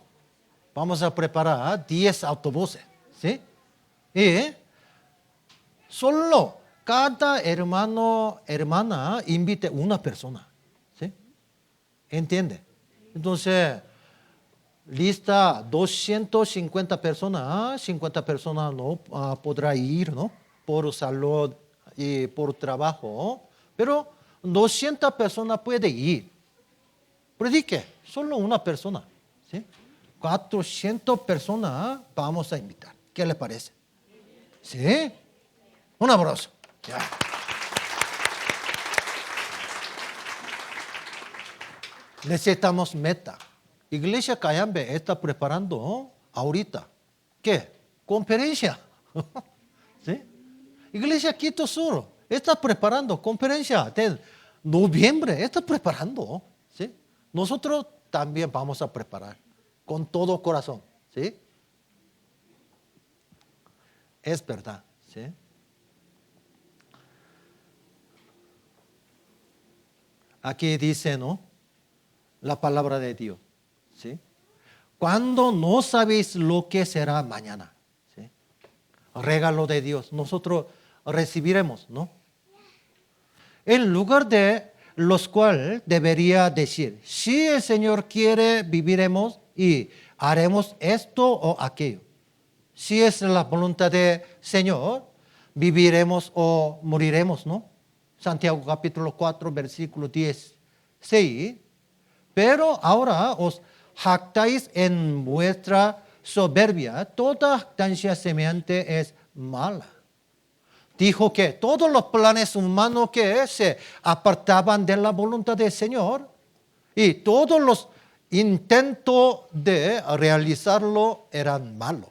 Vamos a preparar 10 autobuses. ¿Sí? Y solo cada hermano, hermana invite una persona. ¿Sí? ¿Entiende? Entonces, lista 250 personas, 50 personas no podrá ir, ¿no? Por salud y por trabajo, pero 200 personas puede ir. Predique, solo una persona, ¿sí? 400 personas vamos a invitar. ¿Qué le parece? ¿Sí? Un abrazo. Ya. Necesitamos meta. Iglesia Cayambe está preparando ahorita. ¿Qué? Conferencia. ¿Sí? Iglesia Quito Sur está preparando conferencia de noviembre. Está preparando. ¿Sí? Nosotros también vamos a preparar con todo corazón. ¿Sí? Es verdad. ¿Sí? Aquí dice, ¿no? La palabra de Dios. ¿Sí? Cuando no sabéis lo que será mañana. ¿Sí? Regalo de Dios. Nosotros recibiremos, ¿no? En lugar de los cuales debería decir, si el Señor quiere, viviremos y haremos esto o aquello. Si es la voluntad del Señor, viviremos o moriremos, ¿no? Santiago capítulo 4, versículo 16. Pero ahora os jactáis en vuestra soberbia. Toda jactancia semejante es mala. Dijo que todos los planes humanos que se apartaban de la voluntad del Señor y todos los intentos de realizarlo eran malos.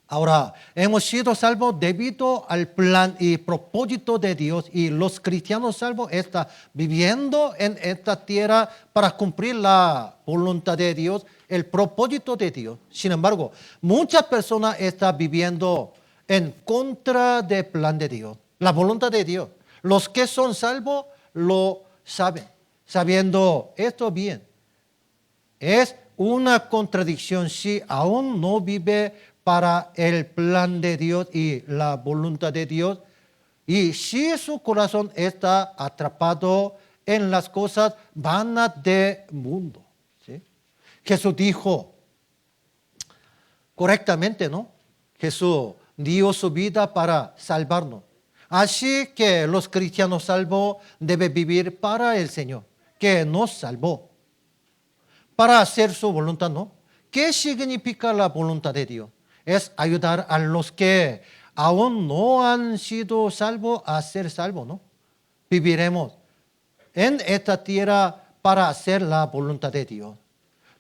Ahora, hemos sido salvos debido al plan y propósito de Dios y los cristianos salvos están viviendo en esta tierra para cumplir la voluntad de Dios, el propósito de Dios. Sin embargo, muchas personas están viviendo en contra del plan de Dios, la voluntad de Dios. Los que son salvos lo saben, sabiendo esto bien. Es una contradicción si aún no vive para el plan de Dios y la voluntad de Dios. Y si su corazón está atrapado en las cosas vanas del mundo. ¿Sí? Jesús dijo correctamente, ¿no? Jesús dio su vida para salvarnos. Así que los cristianos salvos deben vivir para el Señor, que nos salvó. Para hacer su voluntad, ¿no? ¿Qué significa la voluntad de Dios? Es ayudar a los que aún no han sido salvos a ser salvos, ¿no? Viviremos en esta tierra para hacer la voluntad de Dios,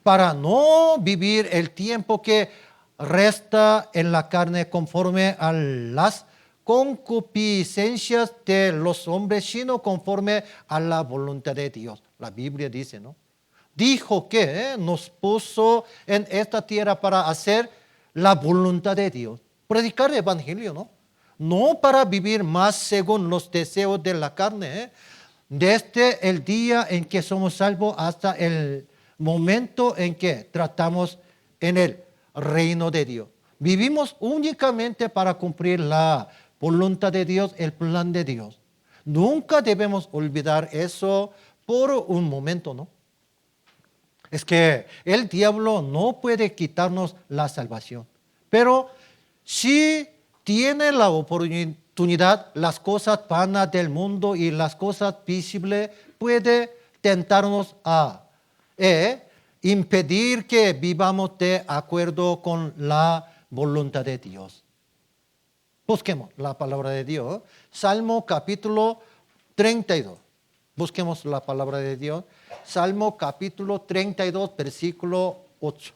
para no vivir el tiempo que resta en la carne conforme a las concupiscencias de los hombres, sino conforme a la voluntad de Dios. La Biblia dice, ¿no? Dijo que nos puso en esta tierra para hacer la voluntad de Dios. Predicar el evangelio, ¿no? No para vivir más según los deseos de la carne, desde el día en que somos salvos hasta el momento en que tratamos en el reino de Dios. Vivimos únicamente para cumplir la voluntad de Dios, el plan de Dios. Nunca debemos olvidar eso por un momento, ¿no? Es que el diablo no puede quitarnos la salvación, pero si tiene la oportunidad, las cosas vanas del mundo y las cosas visibles puede tentarnos a impedir que vivamos de acuerdo con la voluntad de Dios. Busquemos la palabra de Dios. Salmo capítulo 32. Busquemos la palabra de Dios. Salmo capítulo 32, versículo 8.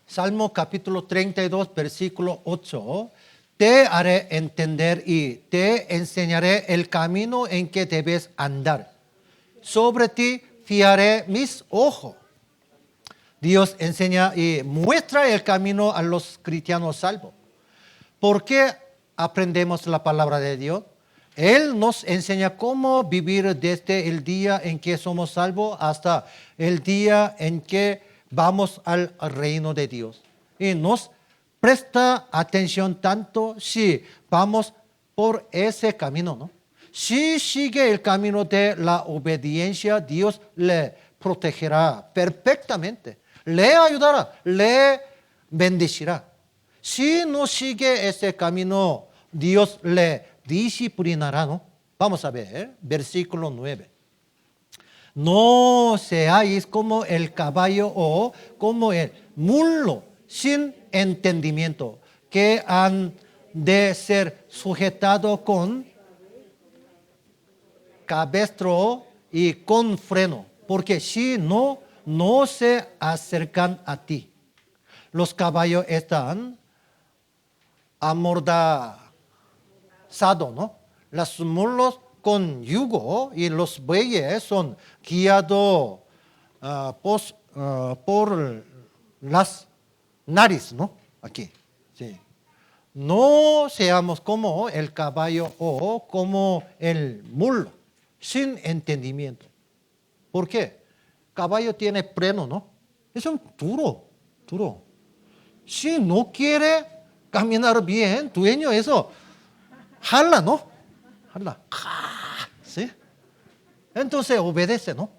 Salmo capítulo 32, versículo 8. Te haré entender y te enseñaré el camino en que debes andar. Sobre ti fiaré mis ojos. Dios enseña y muestra el camino a los cristianos salvos. ¿Por qué aprendemos la palabra de Dios? Él nos enseña cómo vivir desde el día en que somos salvos hasta el día en que vamos al reino de Dios. Y nos presta atención tanto si vamos por ese camino, ¿no? Si sigue el camino de la obediencia, Dios le protegerá perfectamente, le ayudará, le bendecirá. Si no sigue ese camino, Dios le disciplinará, ¿no? Vamos a ver, versículo 9. No seáis como el caballo o como el mulo sin entendimiento, que han de ser sujetados con cabestro y con freno, porque si no, no se acercan a ti. Los caballos están amordazados, ¿no? Los mulos con yugo y los bueyes son guiados por las narices, ¿no? Aquí, sí. No seamos como el caballo o como el mulo, sin entendimiento. ¿Por qué? Caballo tiene freno, ¿no? Es un duro. Si no quiere caminar bien, dueño eso jala, ¿no? Jala. ¿Sí? Entonces obedece, ¿no?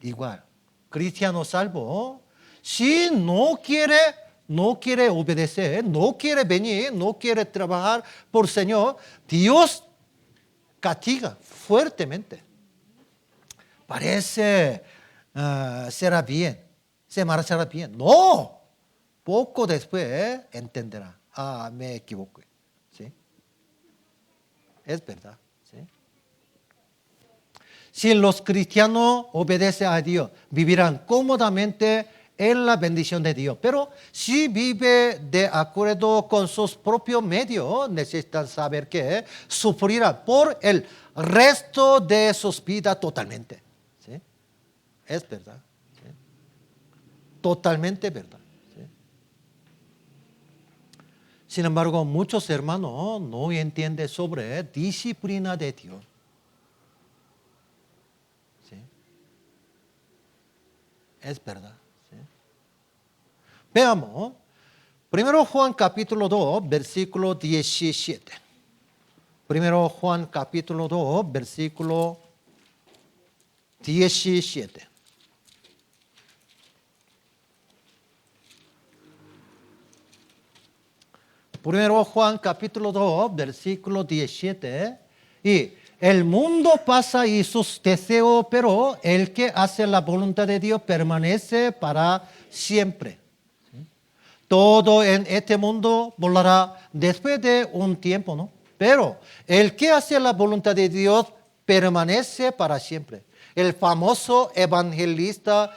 Igual, cristiano salvo, si no quiere obedecer, no quiere venir, no quiere trabajar por el Señor, Dios castiga fuertemente. Parece será bien, se marchará bien. No, poco después entenderá. Me equivoqué. ¿Sí? Es verdad. ¿Sí? Si los cristianos obedecen a Dios, vivirán cómodamente en la bendición de Dios. Pero si vive de acuerdo con sus propios medios, necesitan saber que sufrirán por el resto de sus vidas totalmente. ¿Sí? Es verdad. ¿Sí? Totalmente verdad. ¿Sí? Sin embargo, muchos hermanos no entienden sobre disciplina de Dios. ¿Sí? Es verdad. Veamos, 1 Juan capítulo 2, versículo 17. 1 Juan capítulo 2, versículo 17. Primero Juan capítulo 2, versículo 17. Y el mundo pasa y sus deseos, pero el que hace la voluntad de Dios permanece para siempre. Todo en este mundo volará después de un tiempo, ¿no? Pero el que hace la voluntad de Dios permanece para siempre. El famoso evangelista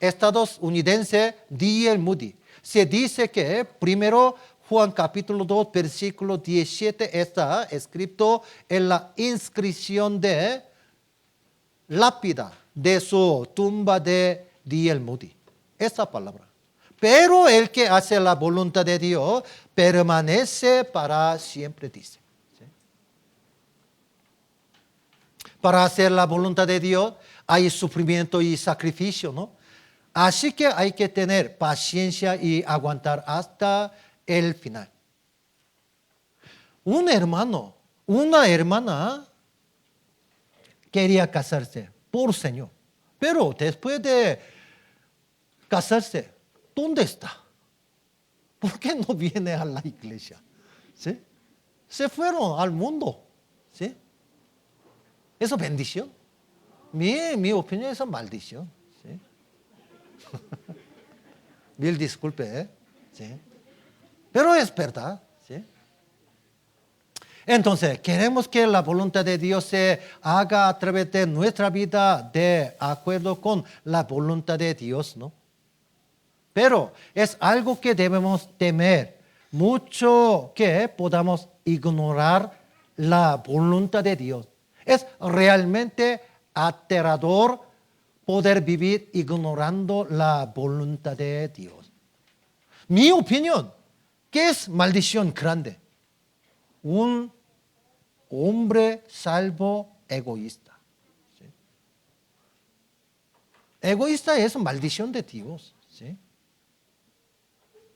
estadounidense D.L. Moody. Se dice que primero Juan capítulo 2, versículo 17 está escrito en la inscripción de lápida de su tumba de D.L. Moody. Esta palabra. Pero el que hace la voluntad de Dios permanece para siempre, dice. ¿Sí? Para hacer la voluntad de Dios hay sufrimiento y sacrificio, ¿no? Así que hay que tener paciencia y aguantar hasta el final. Un hermano, una hermana quería casarse por Señor, pero después de casarse, ¿dónde está? ¿Por qué no viene a la iglesia? ¿Sí? Se fueron al mundo. ¿Sí? Eso es bendición. Mi opinión es maldición. ¿Sí? Mil disculpe, ¿eh? ¿Sí? Pero es verdad. ¿Sí? Entonces, queremos que la voluntad de Dios se haga a través de nuestra vida de acuerdo con la voluntad de Dios, ¿no? Pero es algo que debemos temer mucho, que podamos ignorar la voluntad de Dios. Es realmente aterrador poder vivir ignorando la voluntad de Dios. Mi opinión, ¿qué es maldición grande? Un hombre salvo egoísta. ¿Sí? Egoísta es maldición de Dios. ¿Sí?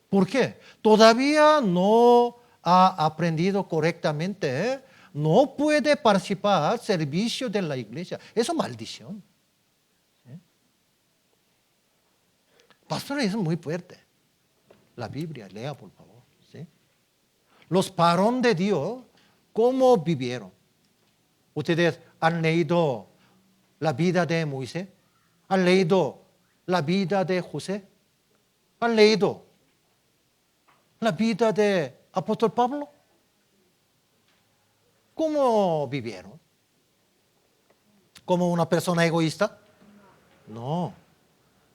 ¿Por qué? Todavía no ha aprendido correctamente, ¿eh? No puede participar del servicio de la iglesia. Eso es maldición. ¿Sí? Pastor, es muy fuerte. La Biblia, lea por favor. ¿Sí? Los varones de Dios, ¿cómo vivieron? ¿Ustedes han leído la vida de Moisés? ¿Han leído la vida de José? ¿Han leído la vida de apóstol Pablo? ¿Cómo vivieron? ¿Como una persona egoísta? No.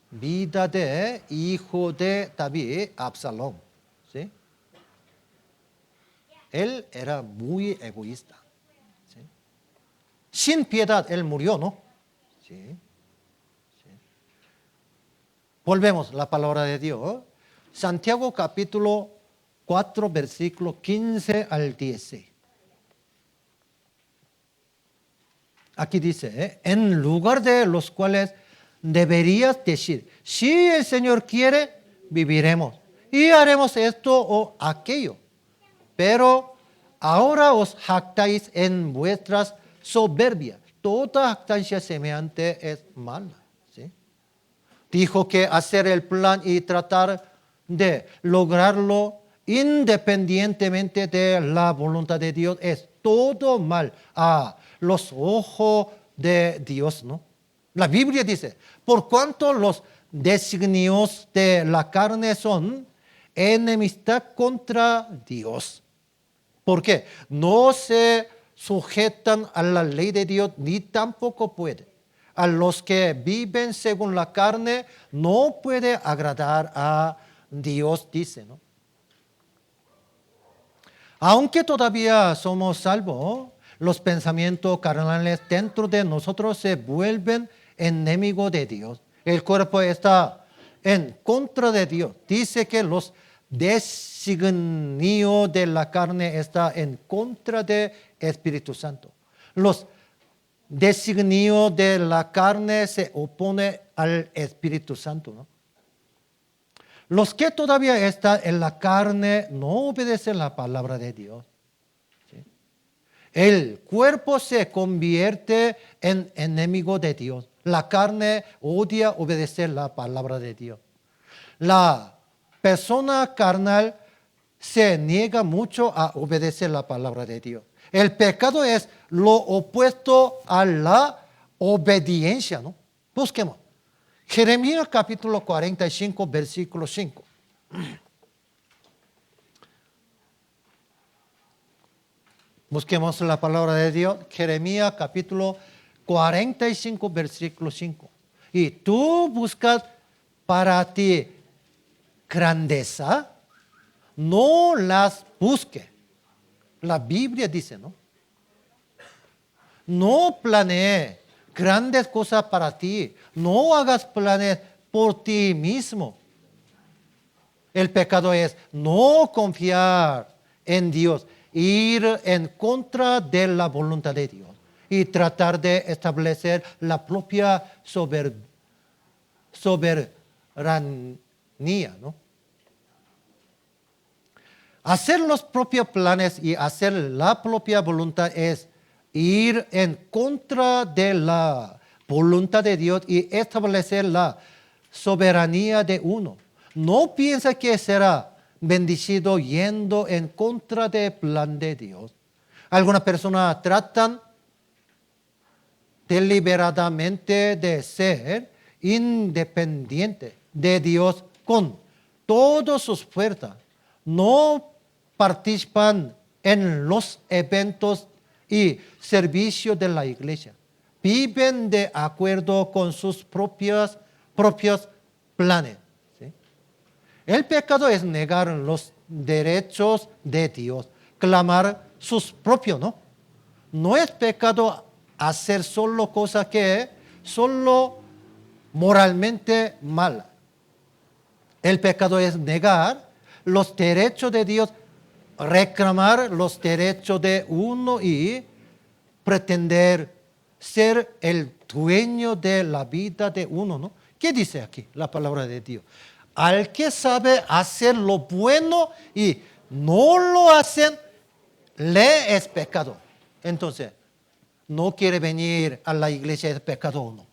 Vida de hijo de David, Absalón. ¿Sí? Él era muy egoísta. ¿Sí? Sin piedad, él murió, ¿no? ¿Sí? ¿Sí? Volvemos a la palabra de Dios. Santiago capítulo 4, versículo 15 al 16. Aquí dice, en lugar de los cuales deberías decir, si el Señor quiere, viviremos y haremos esto o aquello. Pero ahora os jactáis en vuestras soberbias. Toda jactancia semejante es mala. ¿Sí? Dijo que hacer el plan y tratar de lograrlo independientemente de la voluntad de Dios es todo mal a los ojos de Dios, ¿no? La Biblia dice, por cuanto los designios de la carne son enemistad contra Dios. ¿Por qué? No se sujetan a la ley de Dios ni tampoco puede. A los que viven según la carne no puede agradar a Dios, dice, ¿no? Aunque todavía somos salvos, los pensamientos carnales dentro de nosotros se vuelven enemigos de Dios. El cuerpo está en contra de Dios. Dice que los designios de la carne están en contra del Espíritu Santo. Los designios de la carne se oponen al Espíritu Santo, ¿no? Los que todavía están en la carne no obedecen la palabra de Dios. ¿Sí? El cuerpo se convierte en enemigo de Dios. La carne odia obedecer la palabra de Dios. La persona carnal se niega mucho a obedecer la palabra de Dios. El pecado es lo opuesto a la obediencia, ¿no? Busquemos. Jeremías capítulo 45, versículo 5. Busquemos la palabra de Dios. Jeremías capítulo 45, versículo 5. y tú buscas para ti grandeza, no las busques. La Biblia dice, ¿no? No planees grandes cosas para ti. No hagas planes por ti mismo. El pecado es no confiar en Dios, ir en contra de la voluntad de Dios y tratar de establecer la propia soberanía, ¿no? Hacer los propios planes y hacer la propia voluntad es ir en contra de la voluntad de Dios y establecer la soberanía de uno. No piensa que será bendecido yendo en contra del plan de Dios. Algunas personas tratan deliberadamente de ser independientes de Dios con todas sus fuerzas. No participan en los eventos y servicios de la iglesia. Viven de acuerdo con sus propios planes. ¿Sí? El pecado es negar los derechos de Dios, clamar sus propios, ¿no? No es pecado hacer solo cosas que solo moralmente malas. El pecado es negar los derechos de Dios, reclamar los derechos de uno y pretender ser el dueño de la vida de uno, ¿no? ¿Qué dice aquí la palabra de Dios? Al que sabe hacer lo bueno y no lo hacen, le es pecado. Entonces, no quiere venir a la iglesia, ¿es pecado o no?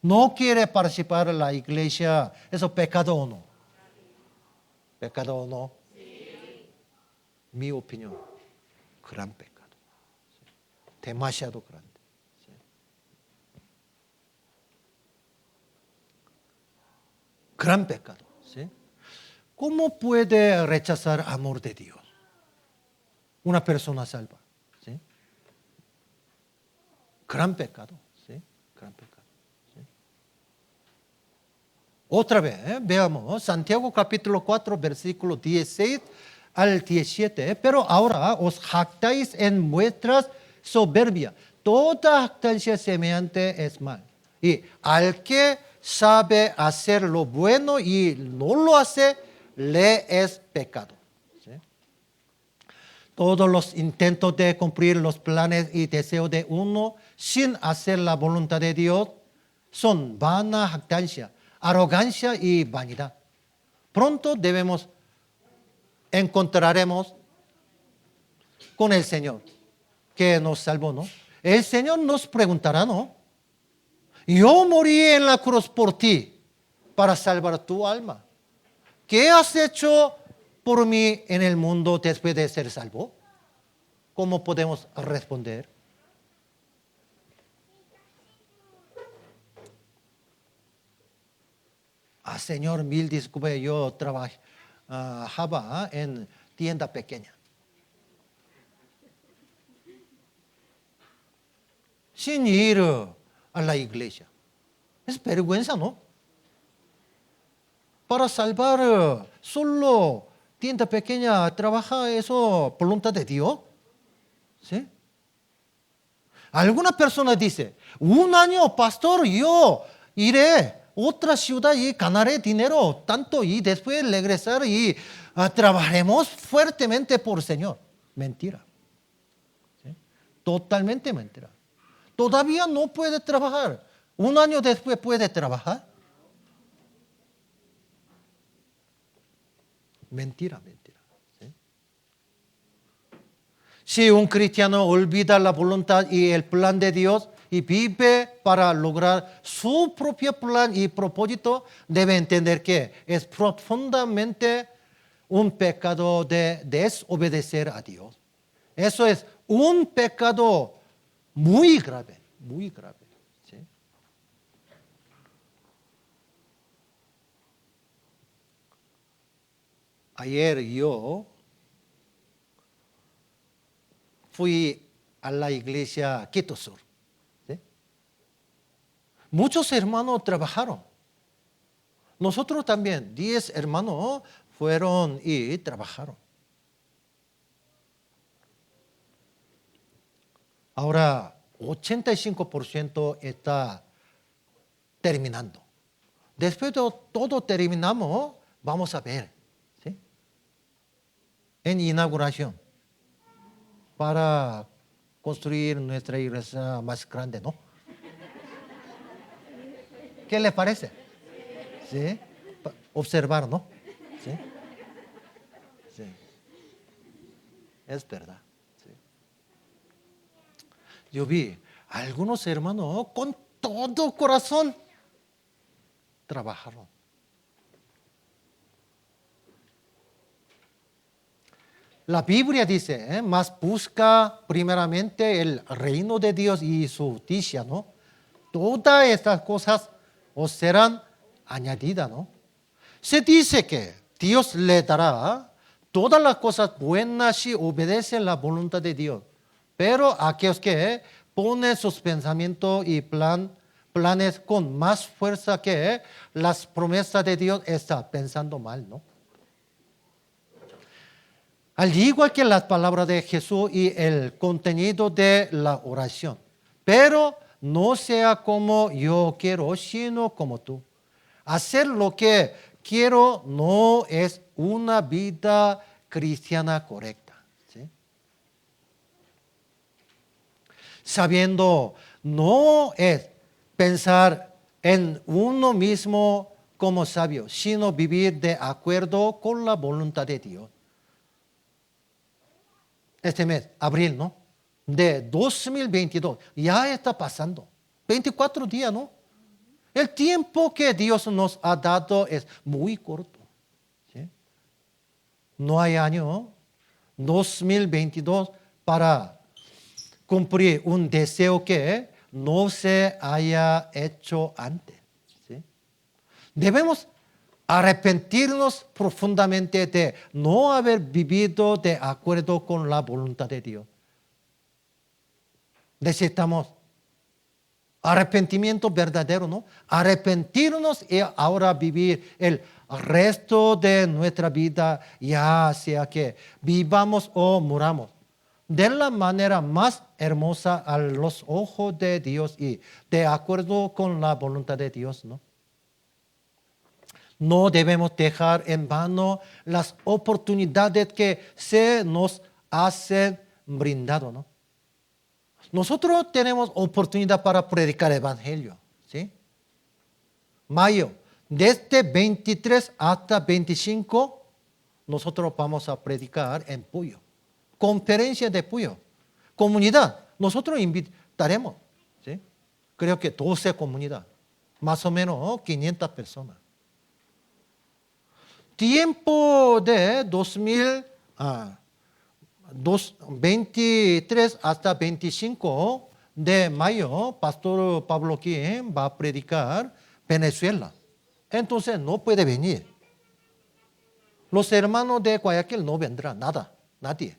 No quiere participar en la iglesia, ¿eso es pecado o no? ¿Pecado o no? Sí. Mi opinión, gran pecado. Demasiado grande. ¿Sí? Gran pecado. ¿Sí? ¿Cómo puede rechazar amor de Dios una persona salva? ¿Sí? Gran pecado. ¿Sí? Gran pecado. Otra vez, veamos, Santiago capítulo 4, versículo 16 al 17. Pero ahora os jactáis en vuestras soberbias. Toda jactancia semejante es mal. Y al que sabe hacer lo bueno y no lo hace, le es pecado. ¿Sí? Todos los intentos de cumplir los planes y deseos de uno sin hacer la voluntad de Dios son vana jactancia, arrogancia y vanidad. Pronto encontraremos con el Señor que nos salvó, ¿no? El Señor nos preguntará, ¿no? Yo morí en la cruz por ti para salvar tu alma. ¿Qué has hecho por mí en el mundo después de ser salvo? ¿Cómo podemos responder? Señor, mil disculpas, yo trabajaba en tienda pequeña. Sin ir a la iglesia. Es vergüenza, ¿no? Para salvar solo tienda pequeña, trabaja eso, voluntad de Dios. ¿Sí? Alguna persona dice, un año, pastor, yo iré otra ciudad y ganaré dinero tanto y después regresar y trabajaremos fuertemente por el Señor. Mentira. ¿Sí? Totalmente mentira. Todavía no puede trabajar. Un año después puede trabajar. Mentira, mentira. ¿Sí? Si un cristiano olvida la voluntad y el plan de Dios y vive para lograr su propio plan y propósito, debe entender que es profundamente un pecado de desobedecer a Dios. Eso es un pecado muy grave, muy grave. ¿Sí? Ayer yo fui a la iglesia Quito Sur. ¿Sí? Muchos hermanos trabajaron. Nosotros también, 10 hermanos fueron y trabajaron. Ahora, 85% está terminando. Después de todo terminamos, vamos a ver, ¿sí? En inauguración, para construir nuestra iglesia más grande, ¿no? ¿Qué le parece? ¿Sí? Observar, ¿no? ¿Sí? Sí. Es verdad. ¿Sí? Yo vi algunos hermanos con todo corazón trabajaron. La Biblia dice, más busca primeramente el reino de Dios y su justicia, ¿no? Todas estas cosas os serán añadidas, ¿no? Se dice que Dios le dará todas las cosas buenas si obedecen la voluntad de Dios. Pero aquellos que ponen sus pensamientos y planes con más fuerza que las promesas de Dios están pensando mal, ¿no? Al igual que las palabras de Jesús y el contenido de la oración. Pero no sea como yo quiero, sino como tú. Hacer lo que quiero no es una vida cristiana correcta. ¿Sí? Sabiendo, no es pensar en uno mismo como sabio, sino vivir de acuerdo con la voluntad de Dios. Este mes, abril, ¿no? De 2022, ya está pasando. 24 días, ¿no? El tiempo que Dios nos ha dado es muy corto. ¿Sí? No hay año 2022 para cumplir un deseo que no se haya hecho antes. ¿Sí? Debemos arrepentirnos profundamente de no haber vivido de acuerdo con la voluntad de Dios. Necesitamos arrepentimiento verdadero, ¿no? Arrepentirnos y ahora vivir el resto de nuestra vida, ya sea que vivamos o muramos, de la manera más hermosa a los ojos de Dios y de acuerdo con la voluntad de Dios, ¿no? No debemos dejar en vano las oportunidades que se nos hacen brindado, ¿no? Nosotros tenemos oportunidad para predicar el evangelio, ¿sí? Mayo, desde 23 hasta 25, nosotros vamos a predicar en Puyo. Conferencia de Puyo. Comunidad, nosotros invitaremos, ¿sí? Creo que 12 comunidades, más o menos 500 personas. Tiempo de 23 hasta 25 de mayo, Pastor Pablo Quien va a predicar Venezuela. Entonces no puede venir. Los hermanos de Guayaquil no vendrán, nadie.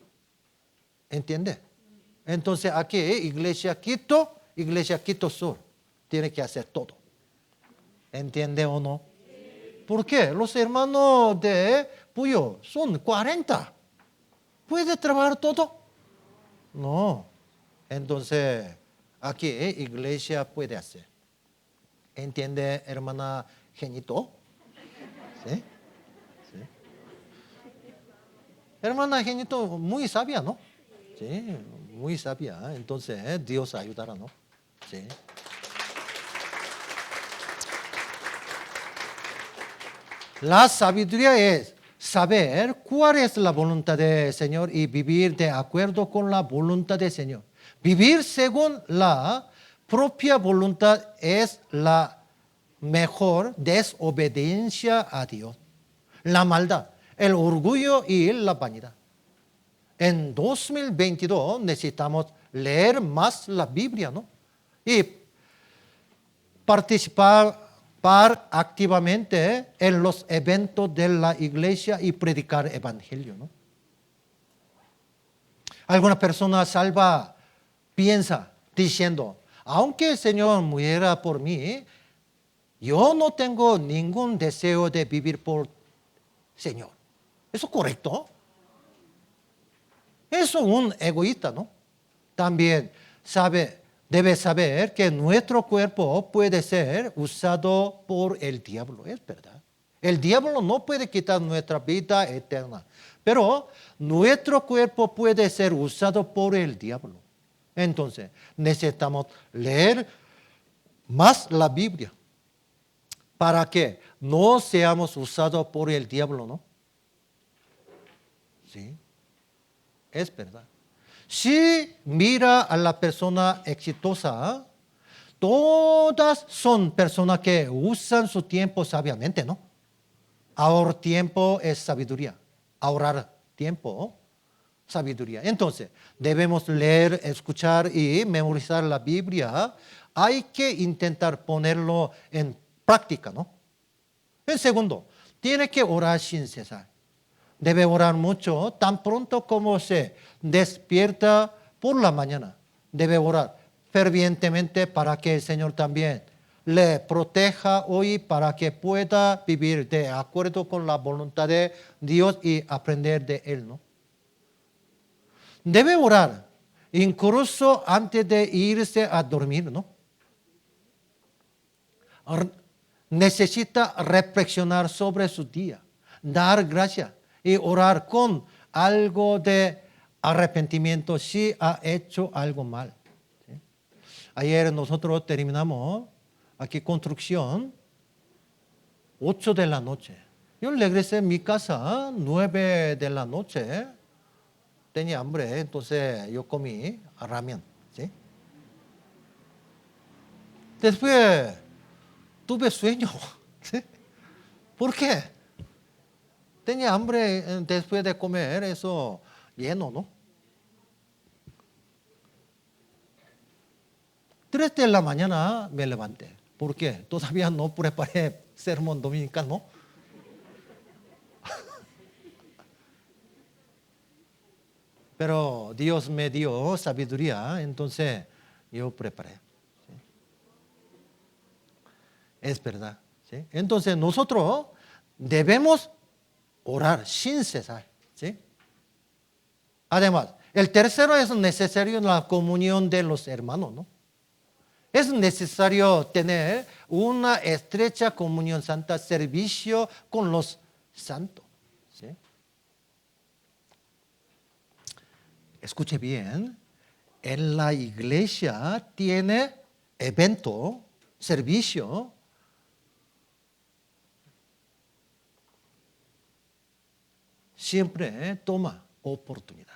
¿Entiende? Entonces aquí, Iglesia Quito Sur, tiene que hacer todo. ¿Entiende o no? ¿Por qué? Los hermanos de Puyo son 40. ¿Puede trabajar todo? No. Entonces, aquí iglesia puede hacer. ¿Entiende, hermana Genito? ¿Sí? ¿Sí? Hermana Genito, muy sabia, ¿no? Sí, muy sabia. Entonces, Dios ayudará, ¿no? Sí. La sabiduría es saber cuál es la voluntad del Señor y vivir de acuerdo con la voluntad del Señor. Vivir según la propia voluntad es la mejor desobediencia a Dios. La maldad, el orgullo y la vanidad. En 2022 necesitamos leer más la Biblia, ¿no? Y participar activamente en los eventos de la iglesia y predicar evangelio, ¿no? Alguna persona salva piensa diciendo, aunque el Señor muriera por mí, yo no tengo ningún deseo de vivir por Señor. ¿Eso es correcto? Eso es un egoísta, ¿no? También debe saber que nuestro cuerpo puede ser usado por el diablo, es verdad. El diablo no puede quitar nuestra vida eterna, pero nuestro cuerpo puede ser usado por el diablo. Entonces, necesitamos leer más la Biblia para que no seamos usados por el diablo, ¿no? Sí, es verdad. Si mira a la persona exitosa, todas son personas que usan su tiempo sabiamente, ¿no? Ahorrar tiempo es sabiduría. Ahorrar tiempo, sabiduría. Entonces, debemos leer, escuchar y memorizar la Biblia. Hay que intentar ponerlo en práctica, ¿no? En segundo, tiene que orar sin cesar. Debe orar mucho, tan pronto como se despierta por la mañana. Debe orar fervientemente para que el Señor también le proteja hoy para que pueda vivir de acuerdo con la voluntad de Dios y aprender de Él, ¿no? Debe orar incluso antes de irse a dormir, ¿no? Necesita reflexionar sobre su día, dar gracias y orar con algo de arrepentimiento si ha hecho algo mal. ¿Sí? Ayer nosotros terminamos aquí construcción 8 de la noche. Yo regresé a mi casa 9 de la noche. Tenía hambre, entonces yo comí ramen. ¿Sí? Después tuve sueño. ¿Sí? ¿Por qué? Tenía hambre después de comer eso lleno, ¿no? 3 de la mañana me levanté. ¿Por qué? Todavía no preparé sermón dominical, ¿no? Pero Dios me dio sabiduría, entonces yo preparé. ¿Sí? Es verdad. ¿Sí? Entonces nosotros debemos orar sin cesar. ¿Sí? Además, el tercero es necesario la comunión de los hermanos, ¿no? Es necesario tener una estrecha comunión santa, servicio con los santos. ¿Sí? Escuche bien, en la iglesia tiene evento, servicio, siempre toma oportunidad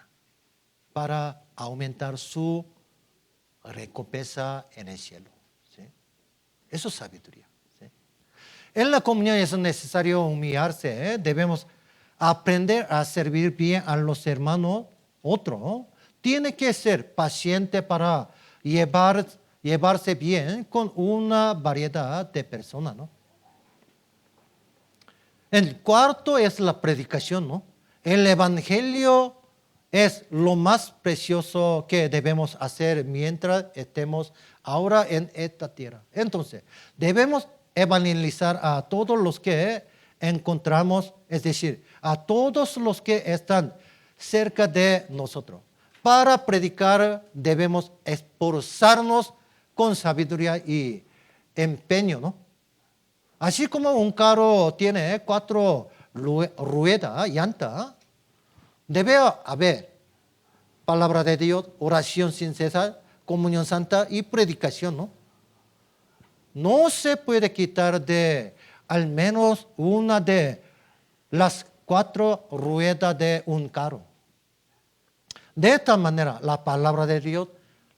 para aumentar su recompensa en el cielo. ¿Sí? Eso es sabiduría. ¿Sí? En la comunión es necesario humillarse. Debemos aprender a servir bien a los hermanos. Otro tiene que ser paciente para llevarse bien con una variedad de personas, ¿no? El cuarto es la predicación, ¿no? El evangelio es lo más precioso que debemos hacer mientras estemos ahora en esta tierra. Entonces, debemos evangelizar a todos los que encontramos, es decir, a todos los que están cerca de nosotros. Para predicar debemos esforzarnos con sabiduría y empeño, ¿no? Así como un carro tiene 4 ruedas, llantas, debe haber palabra de Dios, oración sin cesar, comunión santa y predicación, ¿no? No se puede quitar de al menos una de las 4 ruedas de un carro. De esta manera, la palabra de Dios,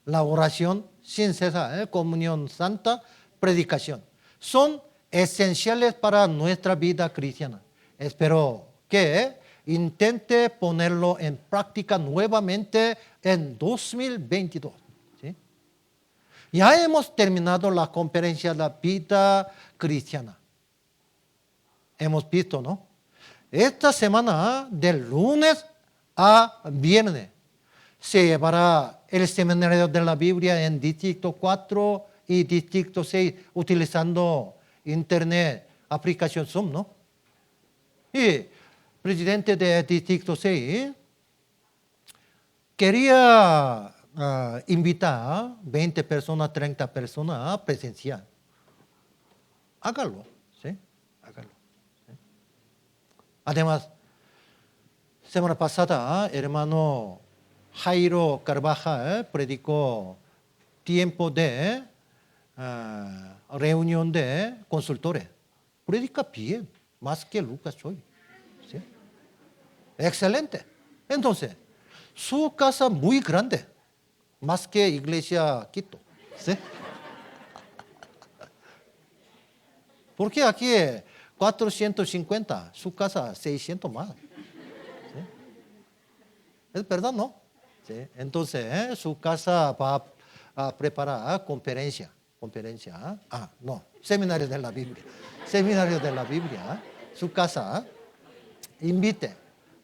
la oración sin cesar, comunión santa, predicación, son esenciales para nuestra vida cristiana. Espero que intente ponerlo en práctica nuevamente en 2022. ¿Sí? Ya hemos terminado la conferencia de la vida cristiana. Hemos visto, ¿no? Esta semana, del lunes a viernes, se llevará el seminario de la Biblia en Distrito 4 y Distrito 6 utilizando internet, aplicación Zoom, ¿no? Y presidente de Distrito 6 quería invitar 20 personas, 30 personas a presenciar. Hágalo, ¿sí? Hágalo. ¿sí? Además, semana pasada, hermano Jairo Carvajal predicó tiempo de reunión de consultores. Predica bien, más que Lucas Choi. ¿sí? Excelente. Entonces, su casa muy grande, más que iglesia Quito. ¿sí? Porque aquí 450, su casa 600 más. ¿sí? Es verdad, ¿no? ¿sí? Entonces, su casa va a preparar conferencia. No, seminario de la Biblia. Seminario de la Biblia. Su casa invite.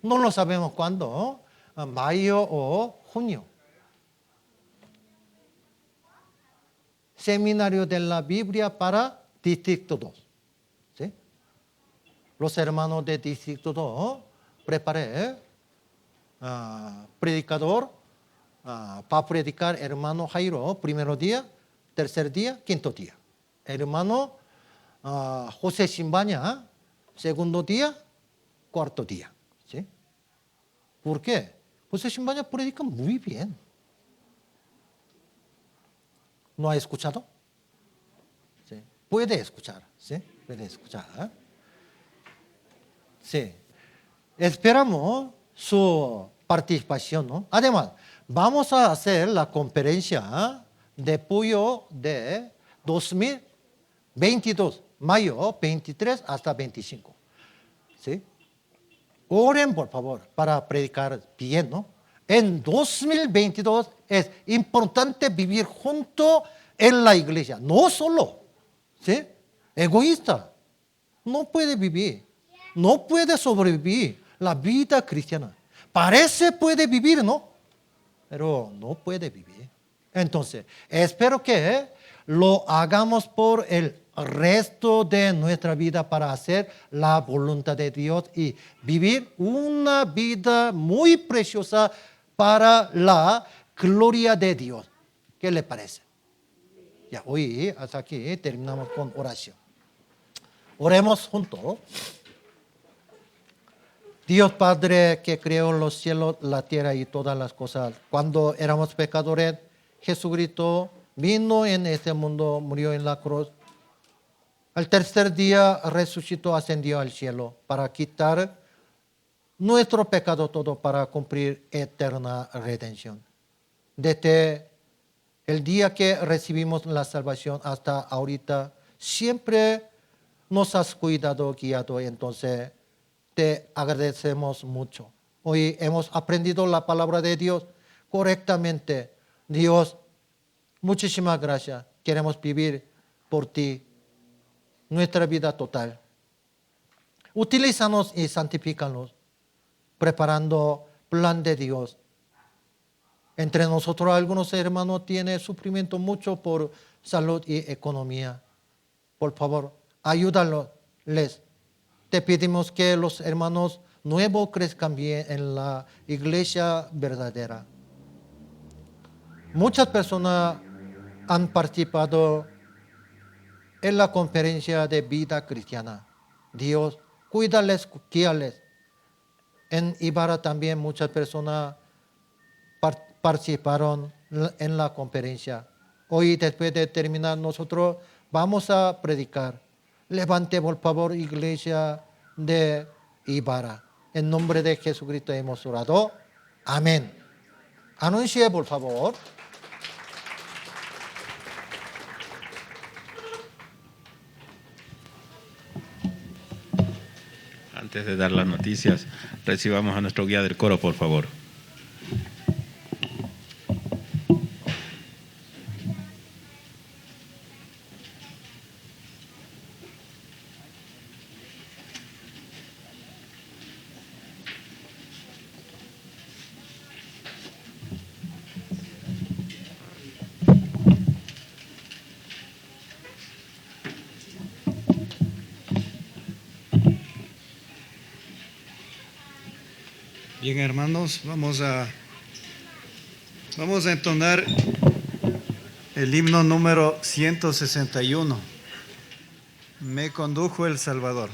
No lo sabemos cuándo, mayo o junio. Seminario de la Biblia para Distrito 2. ¿sí? Los hermanos de Distrito 2 preparé predicador para predicar hermano Jairo, primero día, tercer día, quinto día. Hermano José Simbaña, segundo día, cuarto día. ¿sí? ¿Por qué? José Simbaña predica muy bien. ¿No ha escuchado? ¿sí? Puede escuchar. ¿sí? Puede escuchar. Sí. Esperamos su participación, ¿no? Además, vamos a hacer la conferencia de Puyo de 2022, mayo 23 hasta 25. ¿Sí? Oren, por favor, para predicar bien, ¿no? En 2022 es importante vivir junto en la iglesia, no solo, ¿sí? Egoísta, no puede vivir, no puede sobrevivir la vida cristiana. Parece puede vivir, ¿no? Pero no puede vivir. Entonces, espero que lo hagamos por el resto de nuestra vida para hacer la voluntad de Dios y vivir una vida muy preciosa para la gloria de Dios. ¿Qué le parece? Ya, hoy hasta aquí terminamos con oración. Oremos juntos. Dios Padre que creó los cielos, la tierra y todas las cosas. Cuando éramos pecadores, Jesucristo vino en este mundo, murió en la cruz. Al tercer día resucitó, ascendió al cielo para quitar nuestro pecado todo, para cumplir eterna redención. Desde el día que recibimos la salvación hasta ahorita, siempre nos has cuidado, guiado, entonces te agradecemos mucho. Hoy hemos aprendido la palabra de Dios correctamente. Dios, muchísimas gracias. Queremos vivir por ti nuestra vida total. Utilízanos y santifícanos, preparando plan de Dios. Entre nosotros algunos hermanos tienen sufrimiento mucho por salud y economía. Por favor, ayúdalos. Te pedimos que los hermanos nuevos crezcan bien en la iglesia verdadera. Muchas personas han participado en la conferencia de vida cristiana. Dios, cuídales, guíales. En Ibarra también muchas personas participaron en la conferencia. Hoy, después de terminar, nosotros vamos a predicar. Levante, por favor, iglesia de Ibarra. En nombre de Jesucristo hemos orado. Amén. Anuncie, por favor. Antes de dar las noticias, recibamos a nuestro guía del coro, por favor. Bien, hermanos, vamos a entonar el himno número 161. Me condujo el Salvador.